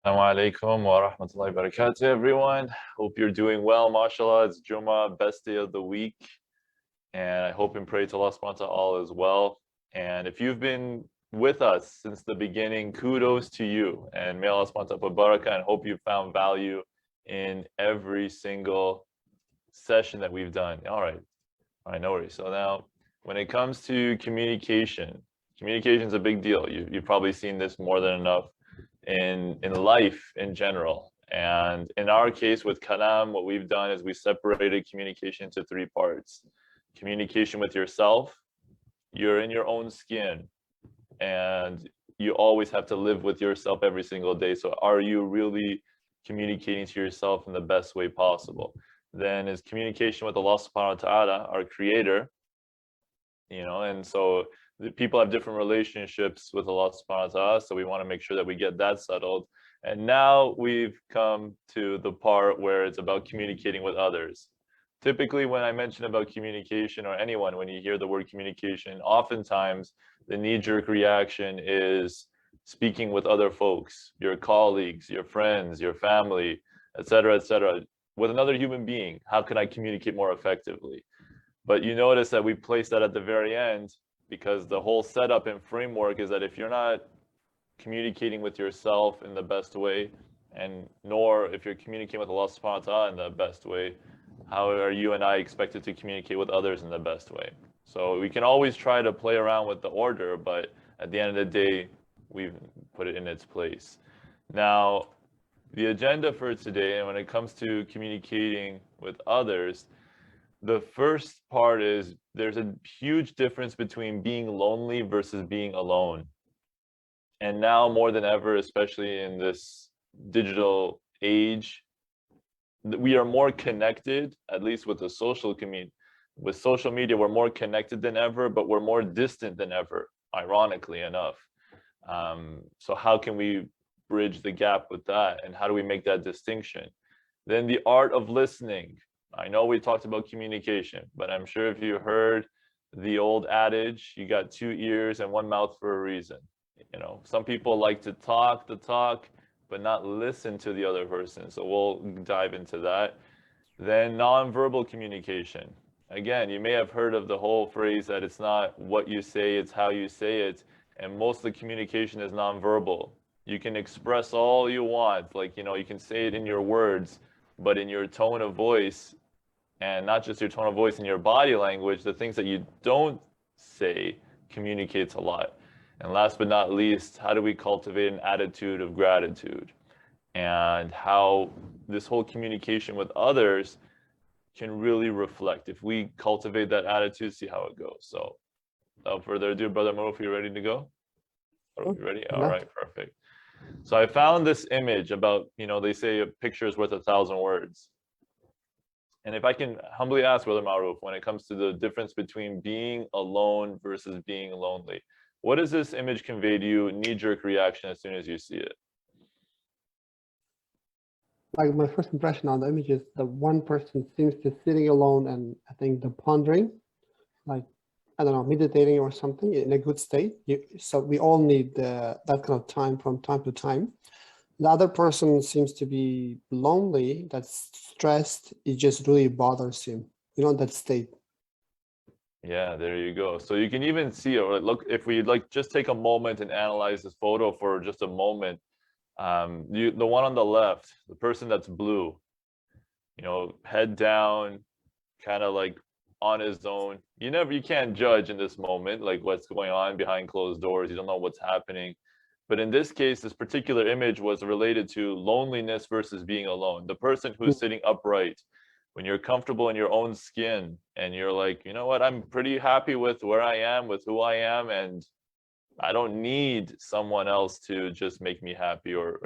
Assalamu alaikum wa rahmatullahi wa barakatuh, everyone. Hope you're doing well. MashaAllah, it's Jummah, best day of the week. And I hope and pray to Allah subhanahu wa ta'ala all as well. And if you've been with us since the beginning, kudos to you. And may Allah subhanahu wa ta'ala put barakah, and hope you found value in every single session that we've done. All right, no worries. So now, when it comes to communication is a big deal. You've probably seen this more than enough in life in general. And in our case with Kalam, what we've done is we separated communication into three parts. Communication with yourself, you're in your own skin, and you always have to live with yourself every single day. So are you really communicating to yourself in the best way possible? Then is communication with Allah subhanahu wa ta'ala, our creator, and so the people have different relationships with Allah subhanahu wa ta'ala, so we want to make sure that we get that settled. And now we've come to the part where it's about communicating with others. Typically, when I mention about communication, or anyone, when you hear the word communication, oftentimes the knee-jerk reaction is speaking with other folks, your colleagues, your friends, your family, etc., with another human being. How can I communicate more effectively? But you notice that we place that at the very end, because the whole setup and framework is that if you're not communicating with yourself in the best way, and nor if you're communicating with Allah subhanahu wa ta'ala in the best way, how are you and I expected to communicate with others in the best way? So we can always try to play around with the order, but at the end of the day, we've put it in its place. Now, the agenda for today, and when it comes to communicating with others, the first part is there's a huge difference between being lonely versus being alone. And now more than ever, especially in this digital age, we are more connected, at least with the social community. With social media, we're more connected than ever, but we're more distant than ever, ironically enough. So how can we bridge the gap with that? And how do we make that distinction? Then the art of listening. I know we talked about communication, but I'm sure if you heard the old adage, you got two ears and one mouth for a reason. Some people like to talk the talk, but not listen to the other person. So we'll dive into that. Then nonverbal communication. Again, you may have heard of the whole phrase that it's not what you say, it's how you say it. And most of the communication is nonverbal. You can express all you want, like, you can say it in your words, but in your tone of voice, and not just your tone of voice, in your body language, the things that you don't say communicates a lot. And last but not least, how do we cultivate an attitude of gratitude? And how this whole communication with others can really reflect. If we cultivate that attitude, see how it goes. So without further ado, Brother Maruf, you ready to go? Are we ready? All right, perfect. So I found this image about, they say a picture is worth 1,000 words. And if I can humbly ask Brother Maruf, when it comes to the difference between being alone versus being lonely, what does this image convey to you, knee-jerk reaction as soon as you see it? Like, my first impression on the image is the one person seems to sitting alone, and I think the pondering, like, I don't know, meditating or something in a good state. So we all need that kind of time from time to time. The other person seems to be lonely, that's stressed, it just really bothers him, that state. Yeah, there you go. So you can even see, or look, if we just take a moment and analyze this photo for just a moment, the one on the left, the person that's blue, head down, kind of like on his own. You can't judge in this moment, like what's going on behind closed doors. You don't know what's happening. But in this case, this particular image was related to loneliness versus being alone. The person who's sitting upright, when you're comfortable in your own skin and you're like, you know what, I'm pretty happy with where I am, with who I am, and I don't need someone else to just make me happy, or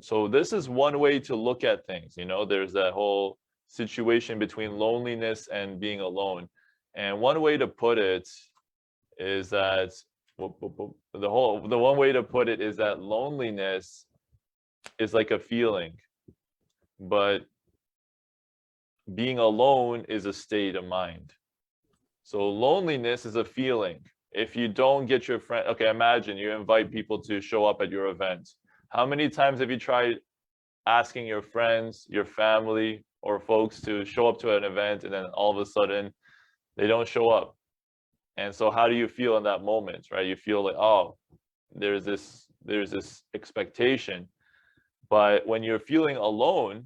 so this is one way to look at things. There's that whole situation between loneliness and being alone. And one way to put it is that the one way to put it is that loneliness is like a feeling, but being alone is a state of mind. So loneliness is a feeling. If you don't get your friend, okay, imagine you invite people to show up at your event. How many times have you tried asking your friends, your family, or folks to show up to an event, and then all of a sudden they don't show up? And so how do you feel in that moment, right? You feel like, oh, there's this expectation. But when you're feeling alone,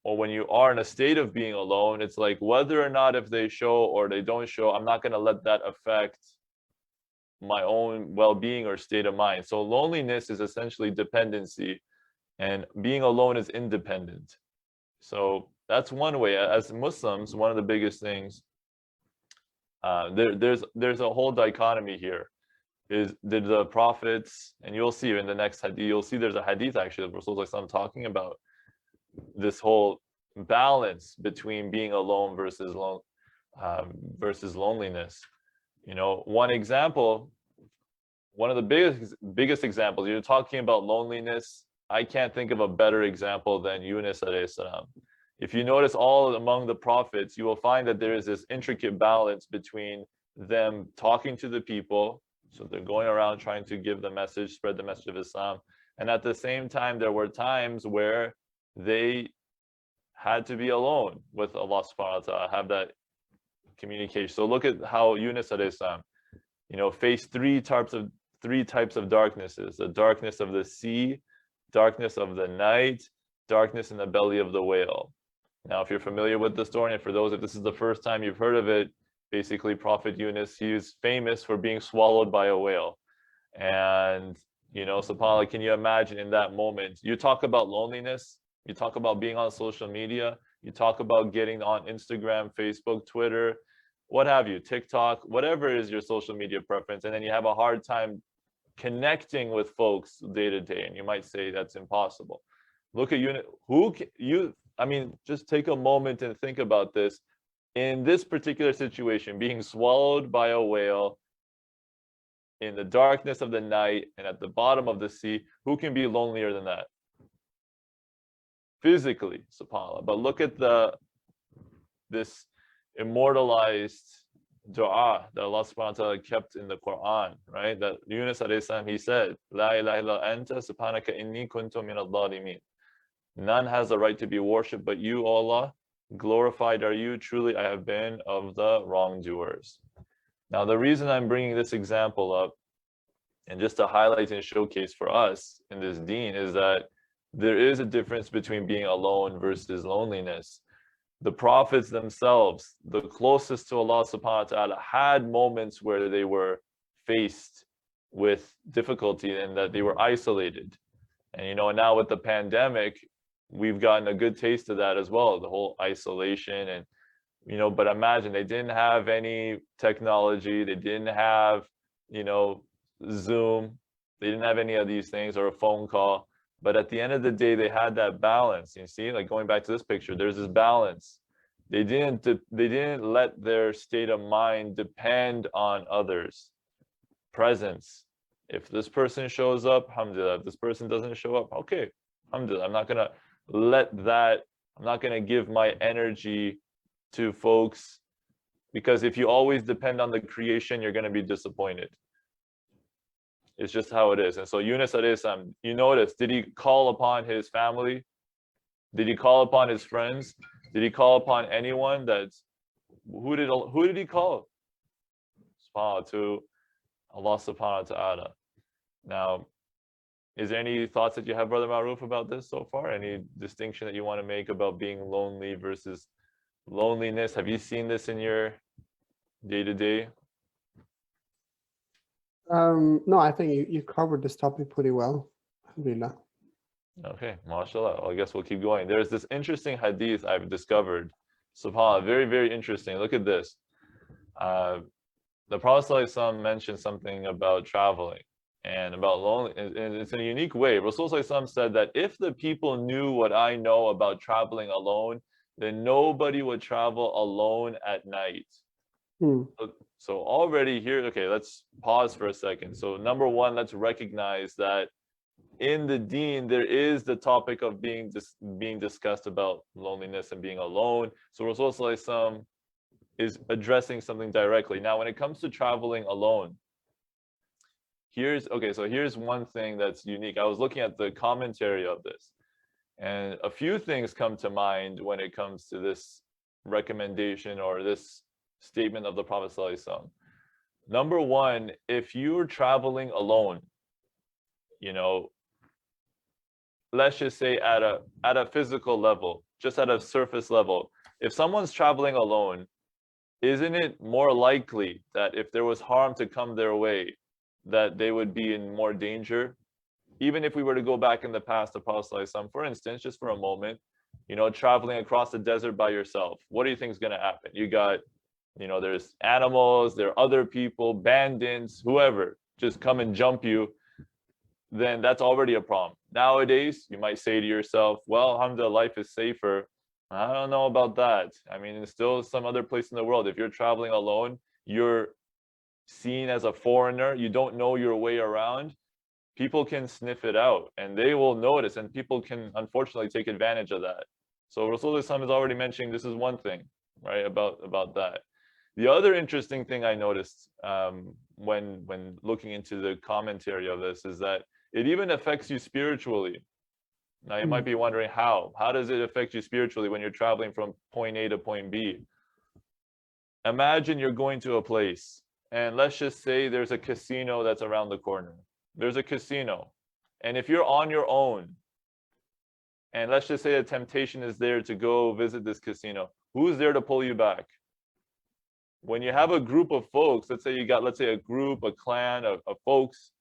or when you are in a state of being alone, it's like, whether or not if they show or they don't show, I'm not going to let that affect my own well-being or state of mind. So loneliness is essentially dependency, and being alone is independent. So that's one way. As Muslims, one of the biggest things, there's a whole dichotomy here. Is the prophets, and you'll see in the next hadith, you'll see there's a hadith actually of Rasulullah talking about this whole balance between being alone versus loneliness. You know, one example, one of the biggest examples, you're talking about loneliness. I can't think of a better example than Yunus alayhi salam. If you notice all among the prophets, you will find that there is this intricate balance between them talking to the people. So they're going around trying to give the message, spread the message of Islam. And at the same time, there were times where they had to be alone with Allah subhanahu wa ta'ala, have that communication. So look at how Yunus alayhi salam, you know, faced three types of darknesses: the darkness of the sea, darkness of the night, darkness in the belly of the whale. Now, if you're familiar with the story, and for those, if this is the first time you've heard of it, basically Prophet Yunus, he was famous for being swallowed by a whale. And, you know, subhanAllah, can you imagine in that moment? You talk about loneliness, you talk about being on social media, you talk about getting on Instagram, Facebook, Twitter, what have you, TikTok, whatever is your social media preference, and then you have a hard time connecting with folks day to day, and you might say that's impossible. Look at just take a moment and think about this. In this particular situation, being swallowed by a whale in the darkness of the night and at the bottom of the sea, who can be lonelier than that? Physically, subhanAllah. But look at this immortalized dua that Allah subhanahu wa ta'ala kept in the Quran, right? That Yunus alayhi salam, he said, La ilaha illa anta subhanaka inni kuntu min al-dhalimin. None has the right to be worshipped but you, O Allah. Glorified are you, truly I have been of the wrongdoers. Now, the reason I'm bringing this example up, and just to highlight and showcase for us in this deen, is that there is a difference between being alone versus loneliness. The prophets themselves, the closest to Allah subhanahu wa ta'ala, had moments where they were faced with difficulty and that they were isolated. And, you know, now with the pandemic, we've gotten a good taste of that as well, the whole isolation. And, you know, but imagine, they didn't have any technology, they didn't have, you know, Zoom, they didn't have any of these things, or a phone call. But at the end of the day, they had that balance. You see, like going back to this picture, there's this balance. They didn't let their state of mind depend on others' presence. If this person shows up, alhamdulillah. If this person doesn't show up, okay, alhamdulillah. I'm not gonna give my energy to folks, because if you always depend on the creation, you're gonna be disappointed. It's just how it is. And so Yunus alayhi salam, you notice, did he call upon his family? Did he call upon his friends? Did he call upon anyone? Who did he call? SubhanAllah, to Allah subhanahu wa ta'ala. Now, is there any thoughts that you have, Brother Maruf, about this so far? Any distinction that you want to make about being lonely versus loneliness? Have you seen this in your day-to-day? No, I think you covered this topic pretty well. Alhamdulillah. Okay, mashallah. Well, I guess we'll keep going. There's this interesting hadith I've discovered. SubhanAllah, very, very interesting. Look at this. The Prophet ﷺ mentioned something about traveling and about lonely, and it's in a unique way. Rasulullah ﷺ said that if the people knew what I know about traveling alone, then nobody would travel alone at night. So already here, okay, let's pause for a second. So number one, let's recognize that in the deen, there is the topic of being discussed about loneliness and being alone. So Rasulullah ﷺ is addressing something directly. Now, when it comes to traveling alone, here's one thing that's unique. I was looking at the commentary of this, and a few things come to mind when it comes to this recommendation or this statement of the Prophet ﷺ. Number one, if you're traveling alone, you know, let's just say at a physical level, just at a surface level, if someone's traveling alone, isn't it more likely that if there was harm to come their way, that they would be in more danger? Even if we were to go back in the past, the Prophet ﷺ, for instance, just for a moment, you know, traveling across the desert by yourself, what do you think is going to happen? You got, you know, there's animals, there are other people, bandits, whoever, just come and jump you, then that's already a problem. Nowadays, you might say to yourself, well, alhamdulillah, life is safer. I don't know about that. I mean, it's still some other place in the world. If you're traveling alone, you're seen as a foreigner, you don't know your way around, people can sniff it out and they will notice, and people can unfortunately take advantage of that. So Rasulullah is already mentioning this is one thing, right, about that. The other interesting thing I noticed when looking into the commentary of this is that it even affects you spiritually. Now you might be wondering how. How does it affect you spiritually when you're traveling from point A to point B? Imagine you're going to a place, and let's just say there's a casino that's around the corner. There's a casino. And if you're on your own, and let's just say a temptation is there to go visit this casino, who's there to pull you back? When you have a group of folks, let's say you got, a group, a clan of folks,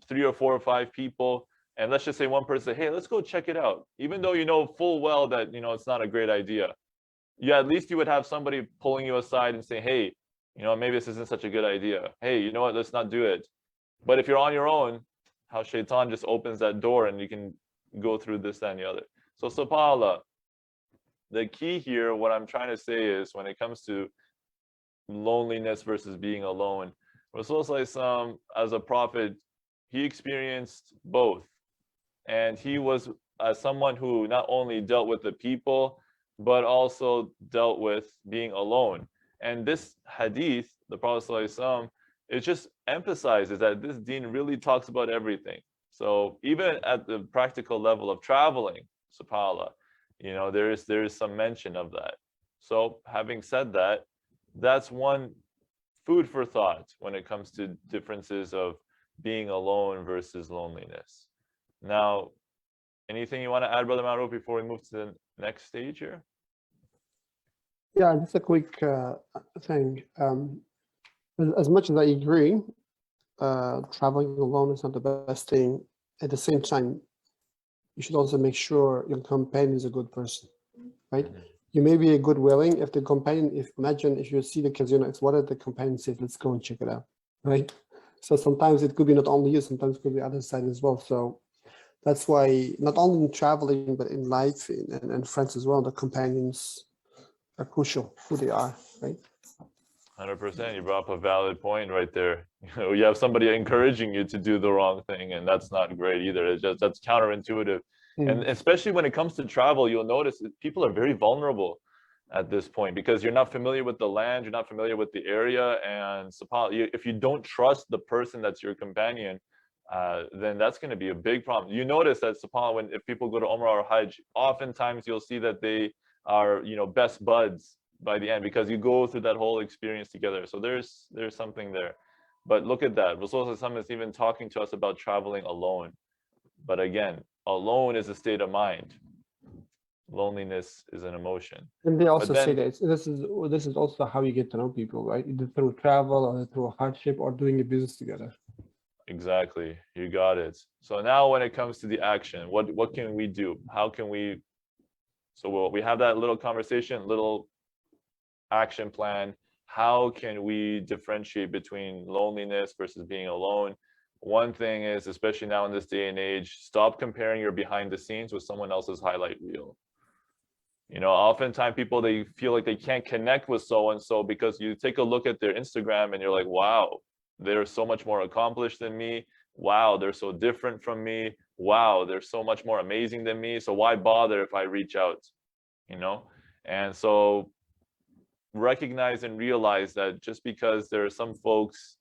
3 or 4 or 5 people, and let's just say one person say, hey, let's go check it out. Even though you know full well that, you know, it's not a great idea. Yeah, at least you would have somebody pulling you aside and say, hey, you know, maybe this isn't such a good idea. Hey, you know what, let's not do it. But if you're on your own, how shaitan just opens that door and you can go through this, that, and the other. So subhanAllah, the key here, what I'm trying to say is when it comes to loneliness versus being alone, Rasulullah as a prophet, he experienced both. And he was someone who not only dealt with the people, but also dealt with being alone. And this hadith, the Prophet ﷺ, it just emphasizes that this deen really talks about everything. So even at the practical level of traveling, subhanAllah, you know, there is some mention of that. So having said that, that's one food for thought when it comes to differences of being alone versus loneliness. Now, anything you want to add, Brother Maruf, before we move to the next stage here? Yeah, just a quick thing. As much as I agree, traveling alone is not the best thing. At the same time, you should also make sure your companion is a good person, right? Mm-hmm. You may be a good willing if the companion, imagine if you see the casino, it's what if the companion says, let's go and check it out, right? So sometimes it could be not only you, sometimes it could be the other side as well. So that's why not only in traveling, but in life and friends as well, the companions are crucial, who they are, right? 100%. You brought up a valid point right there. You have somebody encouraging you to do the wrong thing, and that's not great either. It's just, that's counterintuitive. And especially when it comes to travel, you'll notice that people are very vulnerable at this point because you're not familiar with the land, you're not familiar with the area, and if you don't trust the person that's your companion, then that's going to be a big problem. You notice that if people go to Umrah or Hajj, oftentimes you'll see that they are, you know, best buds by the end because you go through that whole experience together. So there's something there. But look at that. Rasulullah is even talking to us about traveling alone. But again, alone is a state of mind. Loneliness is an emotion. And they also say that this is also how you get to know people, right? Either through travel or through hardship or doing a business together. Exactly. You got it. So now when it comes to the action, what can we do? How can we? So we have that little conversation, little action plan. How can we differentiate between loneliness versus being alone? One thing is, especially now in this day and age, stop comparing your behind the scenes with someone else's highlight reel. You know, oftentimes people, they feel like they can't connect with so-and-so because you take a look at their Instagram and you're like, wow, they're so much more accomplished than me. Wow, they're so different from me. Wow, they're so much more amazing than me. So why bother if I reach out, you know? And so recognize and realize that just because there are some folks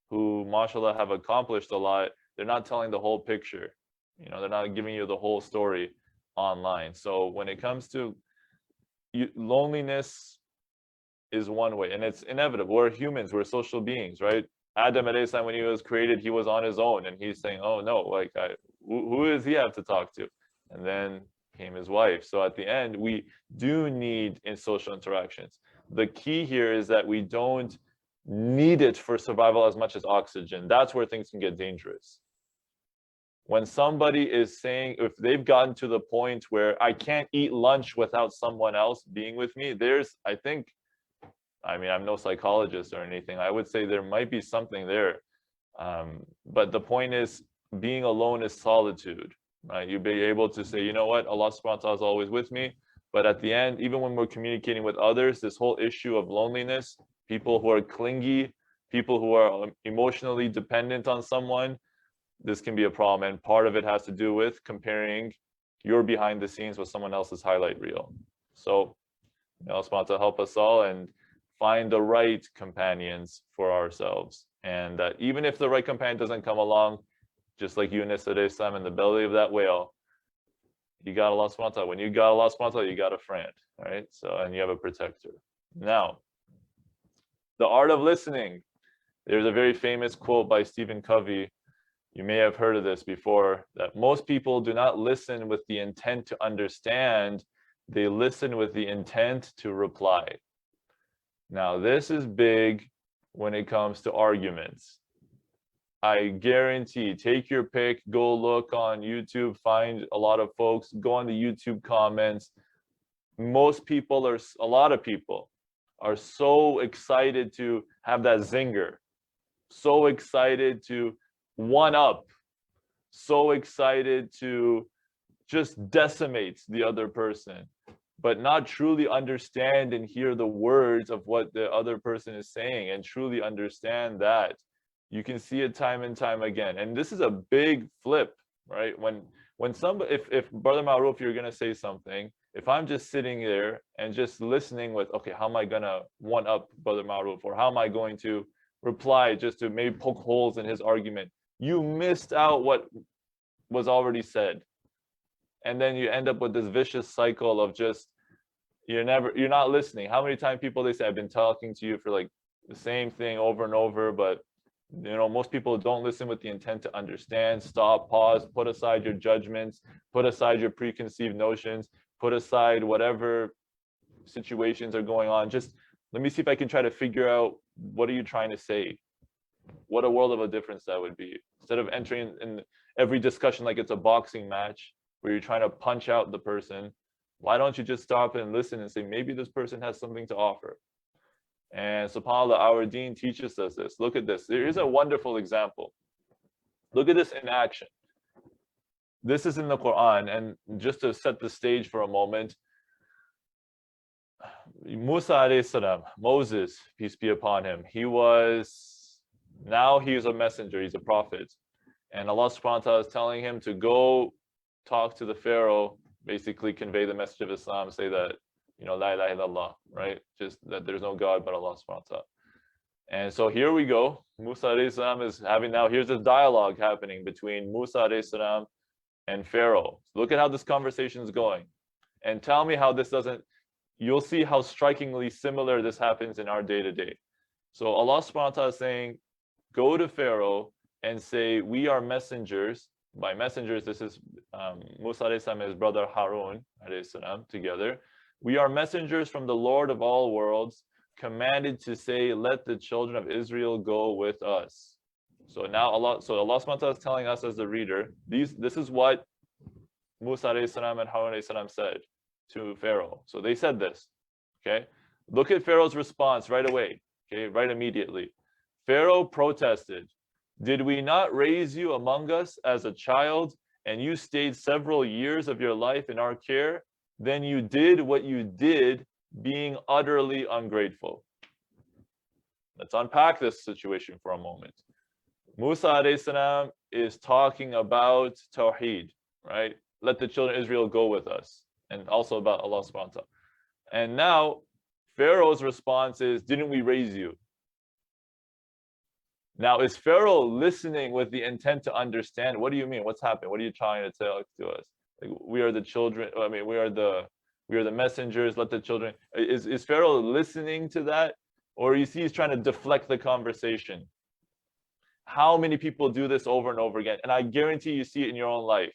who, mashallah, have accomplished a lot, they're not telling the whole picture. They're not giving you the whole story online. So when it comes to loneliness is one way, and it's inevitable. We're humans, we're social beings, right? Adam alayhi salam, when he was created, he was on his own, and he's saying, oh no, like who does he have to talk to? And then came his wife. So at the end, we do need in social interactions. The key here is that we don't need it for survival as much as oxygen. That's where things can get dangerous. When somebody is saying, if they've gotten to the point where I can't eat lunch without someone else being with me, I'm no psychologist or anything. I would say there might be something there. But the point is, being alone is solitude, right? You'll be able to say, you know what, Allah subhanahu wa ta'ala is always with me. But at the end, even when we're communicating with others, this whole issue of loneliness, people who are clingy, people who are emotionally dependent on someone, this can be a problem. And part of it has to do with comparing your behind the scenes with someone else's highlight reel. So Allah subhanahu wa ta'ala help us all and find the right companions for ourselves. And that even if the right companion doesn't come along, just like Yunus alayhi salam in the belly of that whale, you got Allah subhanahu wa ta'ala. When you got Allah subhanahu wa ta'ala, you got a friend, right? So, and you have a protector. Now, the art of listening. There's a very famous quote by Stephen Covey. You may have heard of this before, that most people do not listen with the intent to understand, they listen with the intent to reply. Now, this is big when it comes to arguments. I guarantee, take your pick, go look on YouTube, find a lot of folks, go on the YouTube comments. A lot of people are so excited to have that zinger, so excited to one up, so excited to just decimate the other person, but not truly understand and hear the words of what the other person is saying and truly understand that. You can see it time and time again. And this is a big flip, right? When somebody, if Brother Maruf, you're gonna say something, if I'm just sitting there and just listening with, okay, how am I gonna one up Brother Maruf, or how am I going to reply just to maybe poke holes in his argument? You missed out what was already said. And then you end up with this vicious cycle of just, you're not listening. How many times people, they say, I've been talking to you for like the same thing over and over, but most people don't listen with the intent to understand, stop, pause, put aside your judgments, put aside your preconceived notions, put aside whatever situations are going on. Just let me see if I can try to figure out, what are you trying to say? What a world of a difference that would be. Instead of entering in every discussion like it's a boxing match where you're trying to punch out the person, why don't you just stop and listen and say, maybe this person has something to offer? And subhanAllah, our deen teaches us this. Look at this. There is a wonderful example. Look at this in action. This is in the Quran. And just to set the stage for a moment, Musa alayhi salam, Moses, peace be upon him, now he's a messenger, he's a prophet. And Allah subhanahu wa ta'ala is telling him to go talk to the Pharaoh, basically convey the message of Islam, say that, la ilaha illallah, right? Just that there's no God but Allah subhanahu wa ta'ala. And so here we go. Musa alayhi salam is having now, here's this dialogue happening between Musa alayhi salam and Pharaoh. Look at how this conversation is going. And tell me how this doesn't, you'll see how strikingly similar this happens in our day-to-day. So Allah subhanahu wa ta'ala is saying, go to Pharaoh and say, we are messengers. By messengers, this is Musa alayhi salam and his brother Harun alayhi salam together. We are messengers from the Lord of all worlds, commanded to say, let the children of Israel go with us. So now Allah subhanahu wa ta'ala is telling us as the reader, this is what Musa alayhi salam and Harun alayhi salam said to Pharaoh. So they said this, okay? Look at Pharaoh's response right away, okay, right immediately. Pharaoh protested, did we not raise you among us as a child, and you stayed several years of your life in our care? Then you did what you did, being utterly ungrateful. Let's unpack this situation for a moment. Musa alayhi salam is talking about Tawheed, right? Let the children of Israel go with us. And also about Allah subhanahu wa ta'ala. And now Pharaoh's response is, didn't we raise you? Now, is Pharaoh listening with the intent to understand? What do you mean? What's happening? What are you trying to tell to us? Like, we are the children. I mean, we are the messengers. Let the children. Is Pharaoh listening to that, or you see he's trying to deflect the conversation? How many people do this over and over again? And I guarantee you see it in your own life.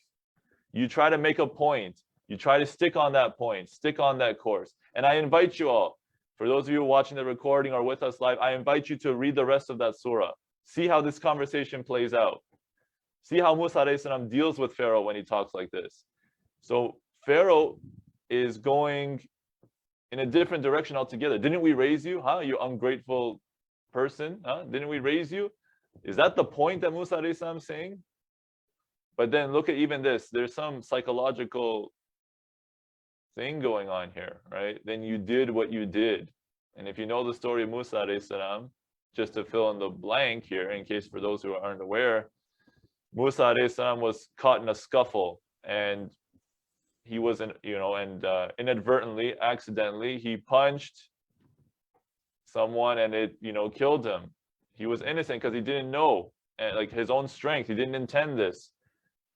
You try to make a point. You try to stick on that point, stick on that course. And I invite you all, for those of you watching the recording or with us live, I invite you to read the rest of that surah. See how this conversation plays out. See how Musa alayhi salam deals with Pharaoh when he talks like this. So Pharaoh is going in a different direction altogether. Didn't we raise you? Huh? You ungrateful person? Huh? Didn't we raise you? Is that the point that Musa alayhi salam is saying? But then look at even this. There's some psychological thing going on here, right? Then you did what you did. And if you know the story of Musa alayhi salam, just to fill in the blank here, in case for those who aren't aware, Musa alayhi salam was caught in a scuffle, and he was inadvertently, accidentally, he punched someone, and it killed him. He was innocent because he didn't know, and like his own strength, he didn't intend this.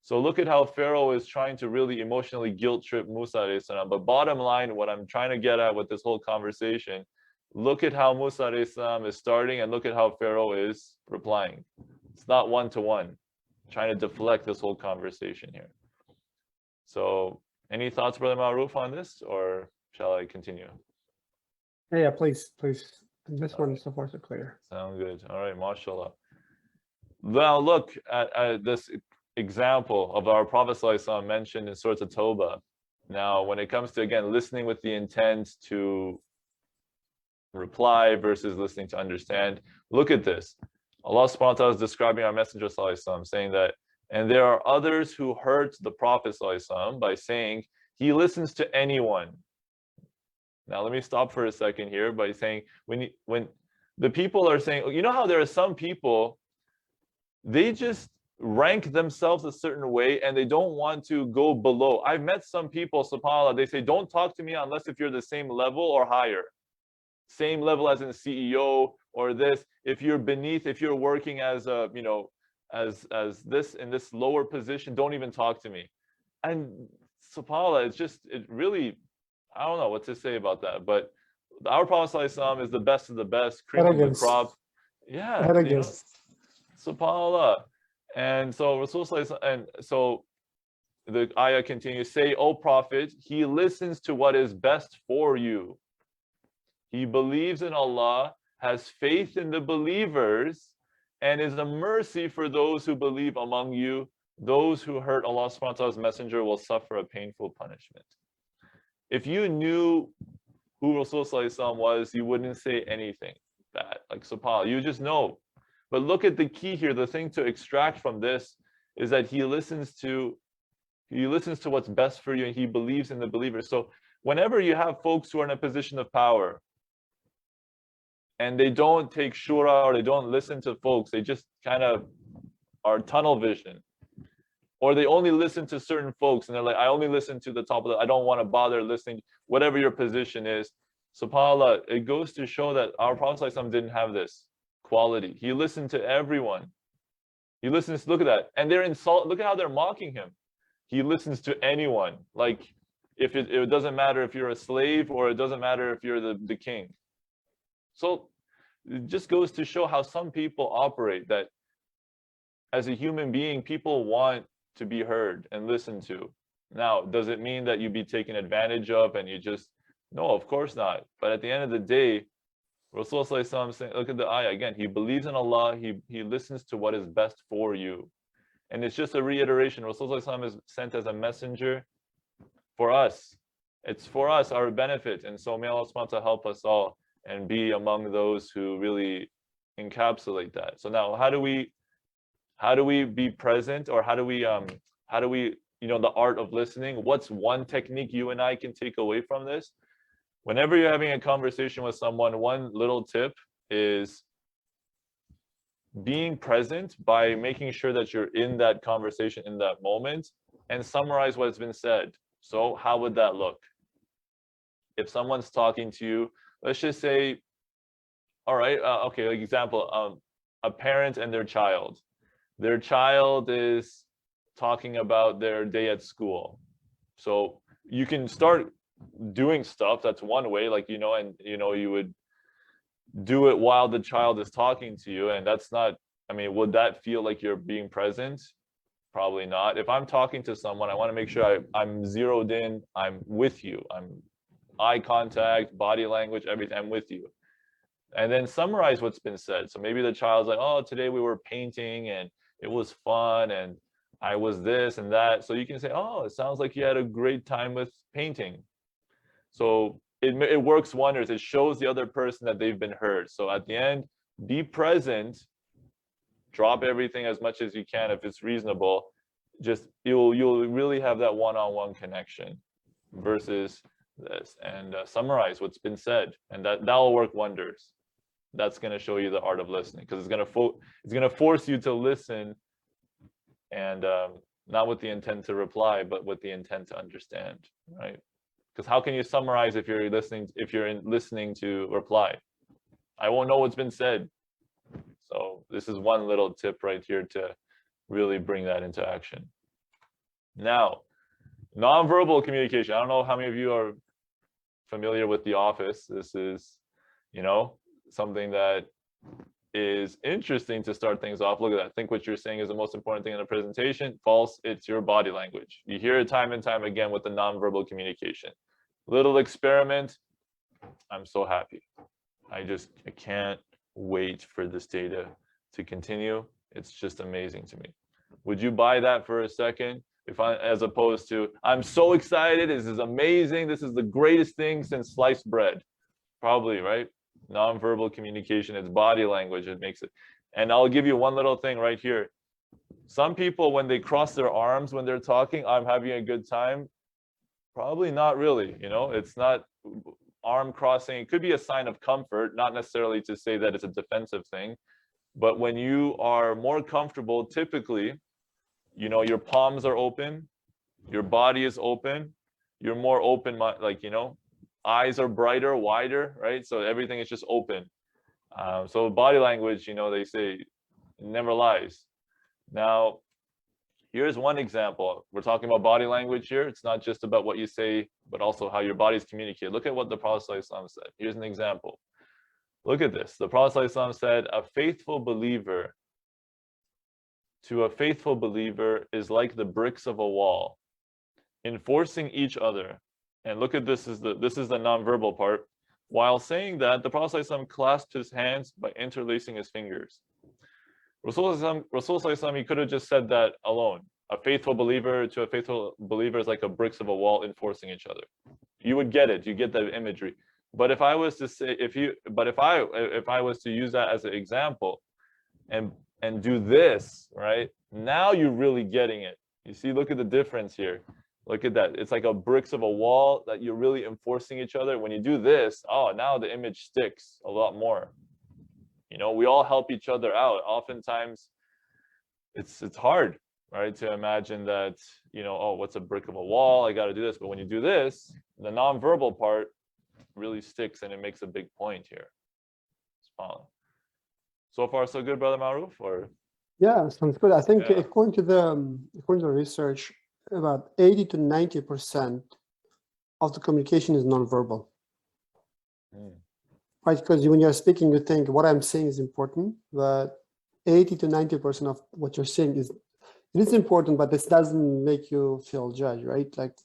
So look at how Pharaoh is trying to really emotionally guilt trip Musa alayhi salam. But bottom line, what I'm trying to get at with this whole conversation, look at how Musa alayhi salam is starting, and look at how Pharaoh is replying. It's not one-to-one. Trying to deflect this whole conversation here. So any thoughts, Brother Maruf, on this, or shall I continue? Yeah, please. This one so far so clear. Sound good. All right, mashallah. Now look at this example of our Prophet ﷺ mentioned in Surah At-Tawbah. Now, when it comes to, again, listening with the intent to reply versus listening to understand, look at this. Allah subhanahu wa ta'ala is describing our Messenger ﷺ, saying that, and there are others who hurt the Prophet ﷺ by saying, he listens to anyone. Now, let me stop for a second here by saying, when the people are saying, you know how there are some people, they just rank themselves a certain way and they don't want to go below. I've met some people, subhanAllah, they say, don't talk to me unless if you're the same level or higher. Same level as in CEO or this. If you're beneath, if you're working as a, as this in this lower position, don't even talk to me. And subhanAllah, it really, I don't know what to say about that. But our Prophet ﷺ is the best of the best, cream of the crop. Yeah. SubhanAllah. And so so the ayah continues, say, O Prophet, he listens to what is best for you. He believes in Allah, has faith in the believers, and is a mercy for those who believe among you. Those who hurt Allah subhanahu wa ta'ala's messenger will suffer a painful punishment. If you knew who Rasulullah was, you wouldn't say anything bad. Like subhanAllah, you just know. But look at the key here. The thing to extract from this is that he listens to what's best for you, and he believes in the believers. So whenever you have folks who are in a position of power and they don't take shura or they don't listen to folks, they just kind of are tunnel vision, or they only listen to certain folks and they're like, I only listen to the top of I don't want to bother listening, whatever your position is. SubhanAllah, it goes to show that our Prophet ﷺ didn't have this quality. He listened to everyone. He listens, look at that. And they're look at how they're mocking him. He listens to anyone. Like, if it doesn't matter if you're a slave or it doesn't matter if you're the king. So it just goes to show how some people operate, that as a human being, people want to be heard and listened to. Now, does it mean that you be taken advantage of and you just, no, of course not. But at the end of the day, Rasulullah saying, look at the ayah again, he believes in Allah, he listens to what is best for you. And it's just a reiteration. Rasulullah is sent as a messenger for us. It's for us, our benefit. And so may Allah subhanahu wa ta'ala help us all and be among those who really encapsulate that. So now how do we be present, or how do we the art of listening? What's one technique you and I can take away from this? Whenever you're having a conversation with someone, one little tip is being present by making sure that you're in that conversation in that moment and summarize what's been said. So how would that look? If someone's talking to you, let's just say, all right, okay, like example, a parent and their child. Their child is talking about their day at school. So you can start doing stuff. That's one way, like, and you would do it while the child is talking to you. And that's not, I mean, would that feel like you're being present? Probably not. If I'm talking to someone, I want to make sure I'm zeroed in, I'm with you. I'm eye contact, body language, everything, I'm with you. And then summarize what's been said. So maybe the child's like, oh, today we were painting and it was fun and I was this and that. So you can say, oh, it sounds like you had a great time with painting. So it works wonders. It shows the other person that they've been heard. So at the end, be present, drop everything as much as you can if it's reasonable. Just you'll really have that one-on-one connection versus this, and summarize what's been said, and that will work wonders. That's going to show you the art of listening, because it's going to force you to listen, and not with the intent to reply, but with the intent to understand, right? Because how can you summarize if you're listening to reply? I won't know what's been said. So this is one little tip right here to really bring that into action. Now, nonverbal communication. I don't know how many of you are familiar with The Office. This is, something that is interesting to start things off. Look at that. Think what you're saying is the most important thing in a presentation. False. It's your body language. You hear it time and time again with the nonverbal communication. Little experiment. I'm so happy. I can't wait for this data to continue. It's just amazing to me. Would you buy that for a second? As opposed to, I'm so excited, this is amazing, this is the greatest thing since sliced bread. Probably, right? Nonverbal communication, it's body language, it makes it. And I'll give you one little thing right here. Some people, when they cross their arms when they're talking, I'm having a good time. Probably not really, it's not arm crossing. It could be a sign of comfort, not necessarily to say that it's a defensive thing. But when you are more comfortable, typically, your palms are open, your body is open, you're more open, like, eyes are brighter, wider, right? So everything is just open. So body language, they say, never lies. Now, here's one example. We're talking about body language here. It's not just about what you say, but also how your body's communicated. Look at what the Prophet ﷺ said. Here's an example. Look at this. The Prophet ﷺ said, to a faithful believer is like the bricks of a wall, enforcing each other. And look at this, this is the nonverbal part. While saying that, the Prophet ﷺ clasped his hands by interlacing his fingers. Rasul, he could have just said that alone. A faithful believer to a faithful believer is like a bricks of a wall enforcing each other. You would get it. You get the imagery. But if I was to say, if I was to use that as an example, and do this, right? Now you're really getting it. You see, look at the difference here. Look at that. It's like a bricks of a wall that you're really enforcing each other. When you do this, oh, now the image sticks a lot more. We all help each other out. Oftentimes, it's hard, right, to imagine that, oh, what's a brick of a wall? I got to do this. But when you do this, the nonverbal part really sticks, and it makes a big point here. So far, so good, Brother Maruf? Or yeah, sounds good. I think according to the research, about 80 to 90% of the communication is nonverbal. Right? Because when you're speaking, you think what I'm saying is important, but 80 to 90% of what you're saying it is important, but this doesn't make you feel judged, right? Like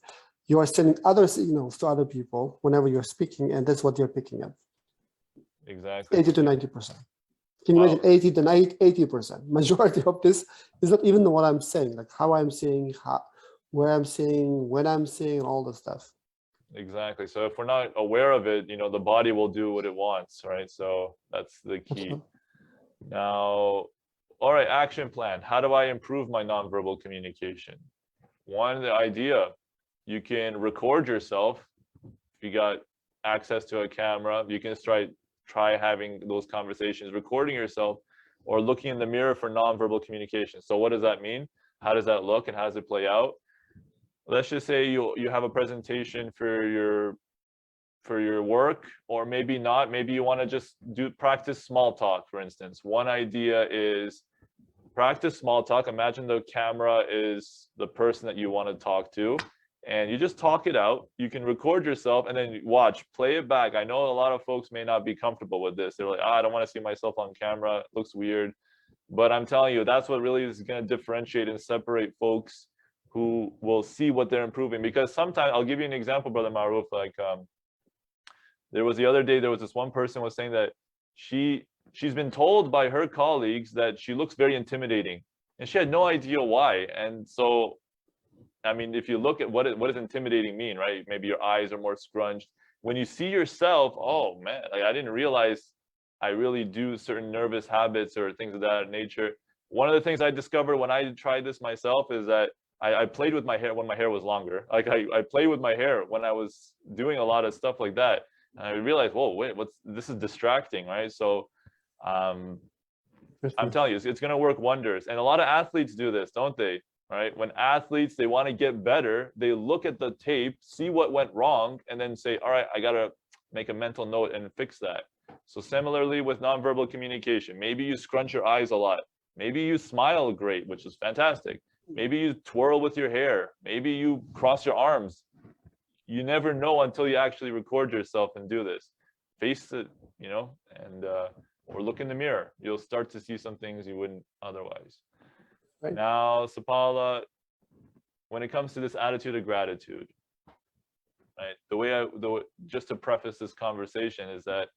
you are sending other signals to other people whenever you're speaking, and that's what you're picking up. Exactly. 80 to 90%. Can you imagine 80 to 80%? Majority of this is not even what I'm saying, like how I'm saying, where I'm saying, when I'm saying, all the stuff. Exactly. So if we're not aware of it, the body will do what it wants, right? So that's the key. Absolutely. Now, all right, action plan. How do I improve my nonverbal communication? One, the idea, you can record yourself. If you got access to a camera, you can try having those conversations, recording yourself, or looking in the mirror for nonverbal communication. So what does that mean? How does that look, and how does it play out? Let's just say you have a presentation for your for your work, or maybe not. Maybe you want to just practice small talk, for instance. One idea is practice small talk. Imagine the camera is the person that you want to talk to, and you just talk it out. You can record yourself and then watch, play it back. I know a lot of folks may not be comfortable with this. They're like, I don't want to see myself on camera. It looks weird. But I'm telling you, that's what really is going to differentiate and separate folks who will see what they're improving. Because sometimes, I'll give you an example, Brother Maruf, like there was the other day, there was this one person was saying that she's been told by her colleagues that she looks very intimidating, and she had no idea why. And so, I mean, if you look at what does intimidating mean, right? Maybe your eyes are more scrunched. When you see yourself, oh man, like I didn't realize I really do certain nervous habits or things of that nature. One of the things I discovered when I tried this myself is that I played with my hair when my hair was longer. Like I played with my hair when I was doing a lot of stuff like that. And I realized, whoa, wait, this is distracting, right? So I'm telling you, it's going to work wonders. And a lot of athletes do this, don't they? Right? When athletes, they want to get better, they look at the tape, see what went wrong, and then say, all right, I got to make a mental note and fix that. So similarly with nonverbal communication, maybe you scrunch your eyes a lot. Maybe you smile great, which is fantastic. Maybe you twirl with your hair. Maybe you cross your arms. You never know until you actually record yourself and do this. Face it, and or look in the mirror. You'll start to see some things you wouldn't otherwise. Right. Now, subhanAllah, when it comes to this attitude of gratitude, right? Just to preface this conversation is that